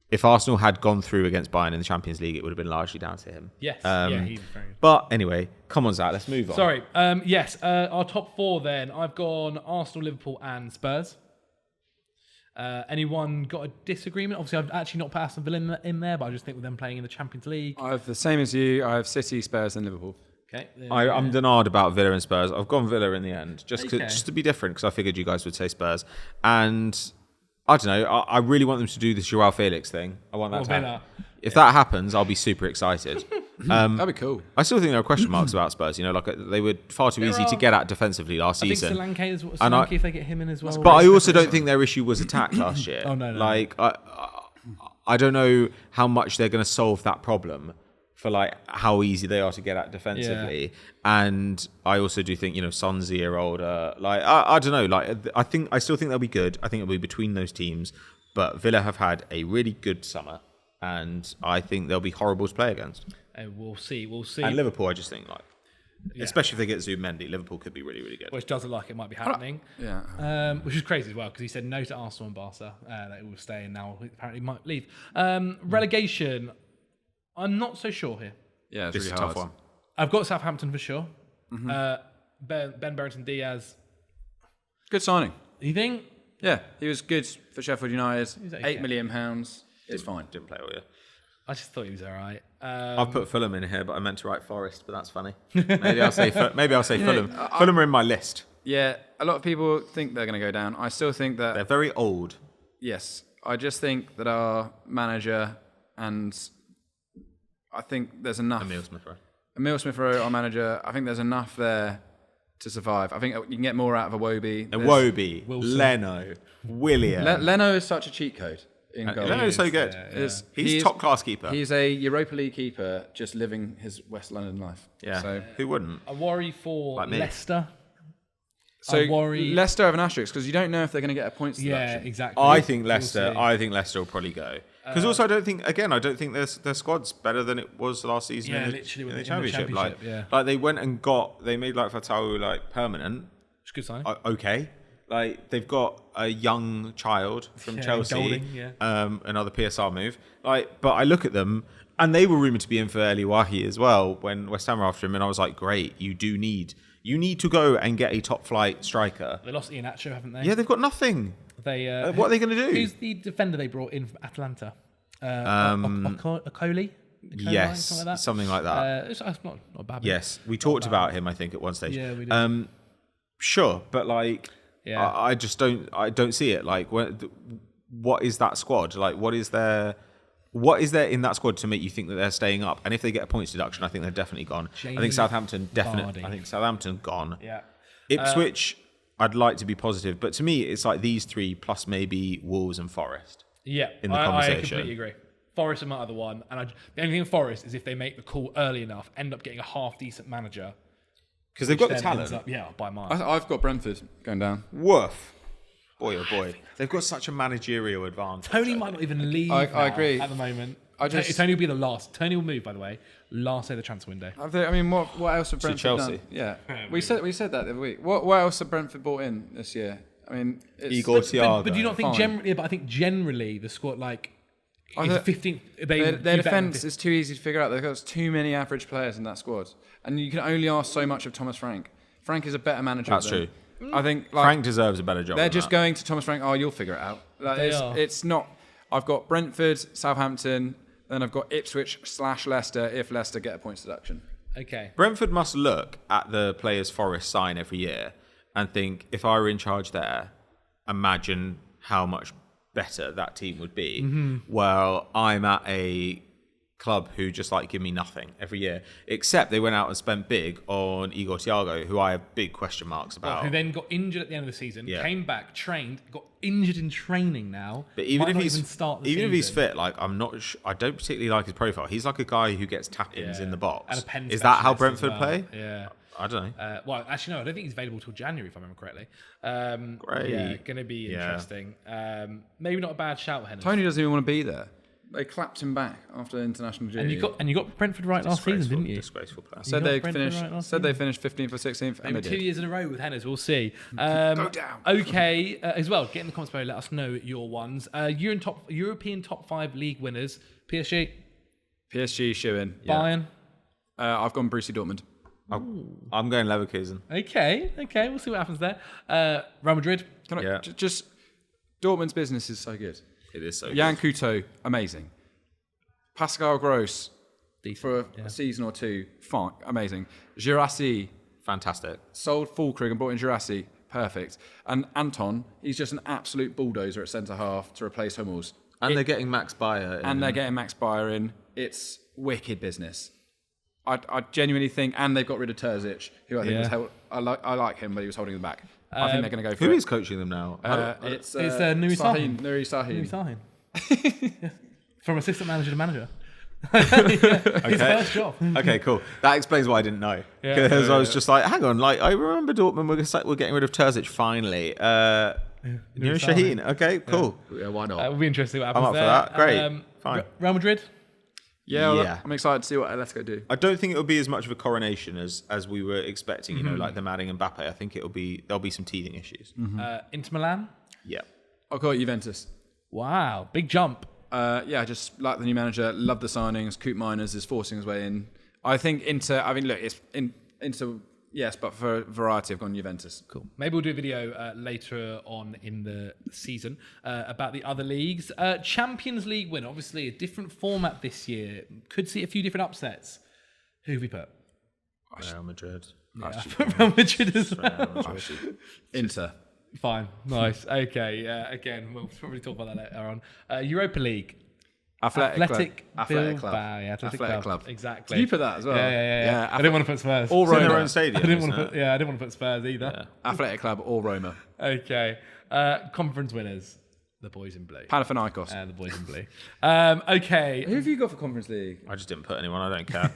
[SPEAKER 2] if Arsenal had gone through against Bayern in the Champions League, it would have been largely down to him.
[SPEAKER 1] Yes. He's very good.
[SPEAKER 2] But anyway, come on, Zach, let's move on.
[SPEAKER 1] Sorry. Yes. Our top four then. I've gone Arsenal, Liverpool, and Spurs. Anyone got a disagreement? Obviously, I've actually not put Aston Villa in there, but I just think with them playing in the Champions League.
[SPEAKER 3] I have the same as you. I have City, Spurs, and Liverpool.
[SPEAKER 1] Okay.
[SPEAKER 2] I'm denied about Villa and Spurs. I've gone Villa in the end, just to be different, because I figured you guys would say Spurs. And I don't know. I really want them to do this Joao Felix thing. I want that to happen. If that happens, I'll be super excited.
[SPEAKER 3] That'd be cool.
[SPEAKER 2] I still think there are question marks about Spurs. You know, like they were far too easy to get at defensively last season.
[SPEAKER 1] I think Solanke, if they get him in as well.
[SPEAKER 2] But I also don't think their issue was attack last year.
[SPEAKER 1] Oh no.
[SPEAKER 2] Like I don't know how much they're going to solve that problem for like how easy they are to get at defensively. Yeah. And I also do think, you know, Son's a year older. Like I don't know. Like I still think they'll be good. I think it'll be between those teams. But Villa have had a really good summer, and I think they'll be horrible to play against.
[SPEAKER 1] We'll see.
[SPEAKER 2] And Liverpool, I just think, like, especially if they get Zubimendi, Liverpool could be really, really good.
[SPEAKER 1] Which doesn't look like it might be happening. Which is crazy as well, because he said no to Arsenal and Barca. They will stay, and now apparently might leave. Relegation, I'm not so sure here.
[SPEAKER 3] Yeah, it's
[SPEAKER 2] this
[SPEAKER 3] really
[SPEAKER 2] is a tough one.
[SPEAKER 1] I've got Southampton for sure. Ben Berrington Diaz.
[SPEAKER 3] Good signing.
[SPEAKER 1] You think?
[SPEAKER 3] Yeah, he was good for Sheffield United.
[SPEAKER 1] Okay.
[SPEAKER 3] £8 million. It's fine.
[SPEAKER 2] Didn't play all year.
[SPEAKER 1] I just thought he was all right.
[SPEAKER 2] I've put Fulham in here, but I meant to write Forest, but that's funny. Maybe I'll say Fulham. Fulham are in my list.
[SPEAKER 3] Yeah, a lot of people think they're going to go down. I still think that
[SPEAKER 2] they're very old.
[SPEAKER 3] Yes, I just think that our manager, and I think there's enough. Emile Smith-Rowe, our manager. I think there's enough there to survive. I think you can get more out of Iwobi.
[SPEAKER 2] Iwobi, Leno, Willian.
[SPEAKER 3] Leno is such a cheat code.
[SPEAKER 2] Leno is so good. He's top class keeper.
[SPEAKER 3] He's a Europa League keeper, just living his West London life.
[SPEAKER 2] Yeah, so who wouldn't?
[SPEAKER 1] I worry for Leicester.
[SPEAKER 3] So Leicester have an asterisk because you don't know if they're going to get a points deduction.
[SPEAKER 1] Yeah, exactly.
[SPEAKER 2] I think Leicester will probably go because also I don't think their squad's better than it was last season.
[SPEAKER 1] Yeah,
[SPEAKER 2] in the championship. Like they went and they made like Fatawu like permanent.
[SPEAKER 1] It's a good sign.
[SPEAKER 2] Okay. Like they've got a young child from Chelsea,
[SPEAKER 1] Golding,
[SPEAKER 2] another PSR move. Like, but I look at them, and they were rumored to be in for Eli Wahi as well when West Ham were after him, and I was like, great, you need to go and get a top flight striker.
[SPEAKER 1] They lost Iheanacho, haven't they?
[SPEAKER 2] Yeah, they've got nothing.
[SPEAKER 1] What
[SPEAKER 2] are they going to do?
[SPEAKER 1] Who's the defender they brought in from Atlanta? Okoli?
[SPEAKER 2] Yes, something like that.
[SPEAKER 1] It's not bad.
[SPEAKER 2] Yes, we talked about him, I think, at one stage.
[SPEAKER 1] Yeah, we did.
[SPEAKER 2] Sure, but like. Yeah. I just don't see it. Like, what is that squad? Like, what is there in that squad to make you think that they're staying up? And if they get a points deduction, I think they're definitely gone. I think Southampton definitely. I think Southampton gone.
[SPEAKER 1] Yeah.
[SPEAKER 2] Ipswich, I'd like to be positive, but to me, it's like these three plus maybe Wolves and Forest.
[SPEAKER 1] Yeah,
[SPEAKER 2] in the conversation.
[SPEAKER 1] I completely agree. Forest are my other one, and the only thing with Forest is if they make the call early enough, end up getting a half decent manager.
[SPEAKER 2] Because they've got the talent.
[SPEAKER 1] By miles.
[SPEAKER 3] I've got Brentford going down.
[SPEAKER 2] Woof. Boy, oh boy. They've got such a managerial advantage.
[SPEAKER 1] Tony might not even leave
[SPEAKER 3] I agree.
[SPEAKER 1] At the moment. Tony will be the last. Tony will move, by the way, last day of the transfer window.
[SPEAKER 3] I mean, what else have Brentford
[SPEAKER 2] Chelsea.
[SPEAKER 3] done? Yeah. We said that the other week. What else have Brentford bought in this year? I mean, it's,
[SPEAKER 2] Igor Thiago.
[SPEAKER 1] But do you not think
[SPEAKER 3] Fine.
[SPEAKER 1] generally? Yeah, but I think generally the squad is 15th.
[SPEAKER 3] Their defence is too easy to figure out. They've got too many average players in that squad, and you can only ask so much of Thomas Frank. Frank is a better manager.
[SPEAKER 2] That's
[SPEAKER 3] than,
[SPEAKER 2] true.
[SPEAKER 3] I think
[SPEAKER 2] Frank deserves a better job.
[SPEAKER 3] They're
[SPEAKER 2] than
[SPEAKER 3] just
[SPEAKER 2] that.
[SPEAKER 3] going to Thomas Frank. Oh, you'll figure it out. It's not. I've got Brentford, Southampton, then I've got Ipswich/Leicester if Leicester get a points deduction.
[SPEAKER 1] Okay.
[SPEAKER 2] Brentford must look at the players Forest sign every year and think, if I were in charge there, imagine how much better that team would be. Well, I'm at a club who just give me nothing every year, except they went out and spent big on Igor Thiago, who I have big question marks about.
[SPEAKER 1] Who then got injured at the end of the season,
[SPEAKER 2] Yeah.
[SPEAKER 1] came back, trained, got injured in training now.
[SPEAKER 2] But even
[SPEAKER 1] might
[SPEAKER 2] if
[SPEAKER 1] not
[SPEAKER 2] he's
[SPEAKER 1] even start the
[SPEAKER 2] even if he's
[SPEAKER 1] season.
[SPEAKER 2] fit, I'm not. I don't particularly like his profile. He's like a guy who gets tap-ins in the box.
[SPEAKER 1] And a pen
[SPEAKER 2] Is that how
[SPEAKER 1] specialist as
[SPEAKER 2] Brentford
[SPEAKER 1] well.
[SPEAKER 2] play?
[SPEAKER 1] Yeah.
[SPEAKER 2] I don't know.
[SPEAKER 1] Well, actually, no, I don't think he's available till January, if I remember correctly.
[SPEAKER 2] Great.
[SPEAKER 1] Yeah, going to be interesting. Maybe not a bad shout, Henry.
[SPEAKER 3] Tony doesn't even want to be there. They clapped him back after international duty.
[SPEAKER 1] And you got Brentford right last season, didn't you?
[SPEAKER 2] Disgraceful player.
[SPEAKER 3] Said
[SPEAKER 1] got
[SPEAKER 3] they
[SPEAKER 1] Brentford
[SPEAKER 3] finished.
[SPEAKER 1] right last
[SPEAKER 3] Said they finished 15th or 16th. And
[SPEAKER 1] Maybe
[SPEAKER 3] they
[SPEAKER 1] 2
[SPEAKER 3] did.
[SPEAKER 1] years in a row with Henners, we'll see.
[SPEAKER 3] Go down.
[SPEAKER 1] Okay, as well, get in the comments below, let us know your ones. European top 5 league winners. PSG,
[SPEAKER 3] PSG shoe-in.
[SPEAKER 1] Bayern.
[SPEAKER 3] I've gone Borussia Dortmund.
[SPEAKER 2] I'm going Leverkusen.
[SPEAKER 1] Okay, we'll see what happens there. Real Madrid.
[SPEAKER 3] Can I
[SPEAKER 2] Yeah.
[SPEAKER 3] just Dortmund's business is so good.
[SPEAKER 2] It is so
[SPEAKER 3] Jan
[SPEAKER 2] good.
[SPEAKER 3] Couto, amazing. Pascal Gross
[SPEAKER 1] Decent,
[SPEAKER 3] for a season or two, fine, amazing. Girassi
[SPEAKER 2] Fantastic.
[SPEAKER 3] sold Fulkrug and brought in Girassi, perfect. And Anton, he's just an absolute bulldozer at centre half to replace Hummels.
[SPEAKER 2] And they're getting Max Bayer.
[SPEAKER 3] And they're getting Max Bayer in. It's wicked business. I genuinely think, and they've got rid of Terzic, who I think was held. I like him, but he was holding them back. I think they're going to go for
[SPEAKER 2] Who
[SPEAKER 3] it.
[SPEAKER 2] is coaching them now?
[SPEAKER 3] It's
[SPEAKER 1] Nuri Sahin.
[SPEAKER 3] Nuri Sahin.
[SPEAKER 1] Sahin. Yeah. From assistant manager to manager. His first job.
[SPEAKER 2] Okay, cool. That explains why I didn't know. Because I was just like, hang on, I remember Dortmund we're getting rid of Terzic finally. Nuri Sahin. Okay, cool.
[SPEAKER 3] Yeah, why not?
[SPEAKER 1] It'll be interesting what
[SPEAKER 2] I'm
[SPEAKER 1] happens
[SPEAKER 2] up for
[SPEAKER 1] there.
[SPEAKER 2] that. Great. Fine.
[SPEAKER 1] Real Madrid.
[SPEAKER 3] Yeah, I'm excited to see what Atletico do.
[SPEAKER 2] I don't think it'll be as much of a coronation as we were expecting, like the Madding and Mbappe. I think there'll be some teething issues.
[SPEAKER 1] Inter Milan.
[SPEAKER 2] Yeah.
[SPEAKER 3] I'll call it Juventus.
[SPEAKER 1] Wow, big jump.
[SPEAKER 3] I just like the new manager. Love the signings. Coop Miners is forcing his way in. I think look, it's Inter, yes, but for variety, I've gone Juventus.
[SPEAKER 1] Cool. Maybe we'll do a video later on in the season about the other leagues. Champions League win, obviously a different format this year. Could see a few different upsets. Who have we put?
[SPEAKER 2] Real Madrid.
[SPEAKER 1] Real Madrid as well.
[SPEAKER 3] Inter.
[SPEAKER 1] Fine. Nice. Okay. Again, we'll probably talk about that later on. Europa League.
[SPEAKER 3] Athletic Club.
[SPEAKER 1] Bilbao, yeah, Athletic Club. Exactly.
[SPEAKER 3] Did you put that as well?
[SPEAKER 1] Yeah. I didn't want to put Spurs.
[SPEAKER 2] All
[SPEAKER 3] Roma.
[SPEAKER 2] in their own stadium.
[SPEAKER 1] I didn't want to put Spurs either.
[SPEAKER 3] Athletic Club or Roma.
[SPEAKER 1] Okay. Conference winners. The boys in blue.
[SPEAKER 3] Panathinaikos.
[SPEAKER 1] The boys in blue. Okay.
[SPEAKER 3] Who have you got for Conference League?
[SPEAKER 2] I just didn't put anyone. I don't care.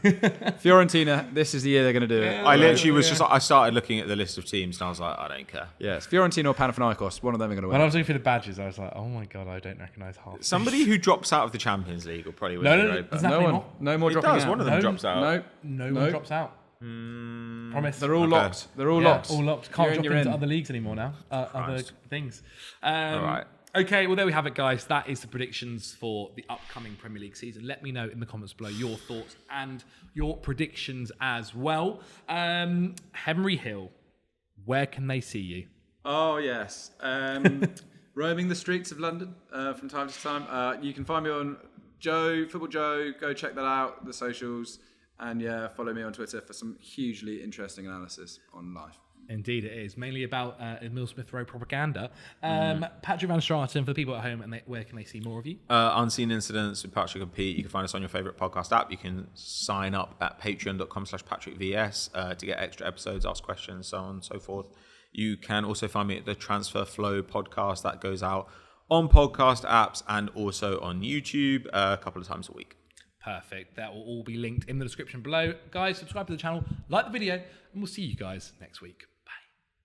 [SPEAKER 3] Fiorentina. This is the year they're going to do it.
[SPEAKER 2] I literally was just. I started looking at the list of teams and I was like, I don't care.
[SPEAKER 3] Yes, Fiorentina or Panathinaikos. One of them are going to win.
[SPEAKER 1] When I was looking for the badges, I was like, oh my God, I don't recognise half.
[SPEAKER 2] Somebody who drops out of the Champions League will probably win the Europa.
[SPEAKER 1] Does that mean more?
[SPEAKER 3] No more
[SPEAKER 2] It
[SPEAKER 3] dropping
[SPEAKER 2] does.
[SPEAKER 3] out.
[SPEAKER 2] One of them drops out.
[SPEAKER 1] No one drops out. Promise.
[SPEAKER 3] They're all locked. They're all locked.
[SPEAKER 1] All locked. Can't
[SPEAKER 3] You're in,
[SPEAKER 1] drop
[SPEAKER 3] you're
[SPEAKER 1] into
[SPEAKER 3] in.
[SPEAKER 1] other leagues anymore now. Other things.
[SPEAKER 2] All right.
[SPEAKER 1] Okay, well, there we have it, guys. That is the predictions for the upcoming Premier League season. Let me know in the comments below your thoughts and your predictions as well. Henry Hill, where can they see you?
[SPEAKER 3] Oh, yes. Roaming the streets of London from time to time. You can find me on Football Joe. Go check that out, the socials. And follow me on Twitter for some hugely interesting analysis on life.
[SPEAKER 1] Indeed, it is. Mainly about Emil Smith Rowe propaganda. Patrick Van Straten, for the people at home, and where can they see more of you?
[SPEAKER 2] Unseen Incidents with Patrick and Pete. You can find us on your favourite podcast app. You can sign up at patreon.com/PatrickVS to get extra episodes, ask questions, so on and so forth. You can also find me at the Transfer Flow podcast that goes out on podcast apps and also on YouTube a couple of times a week.
[SPEAKER 1] Perfect. That will all be linked in the description below. Guys, subscribe to the channel, like the video, and we'll see you guys next week.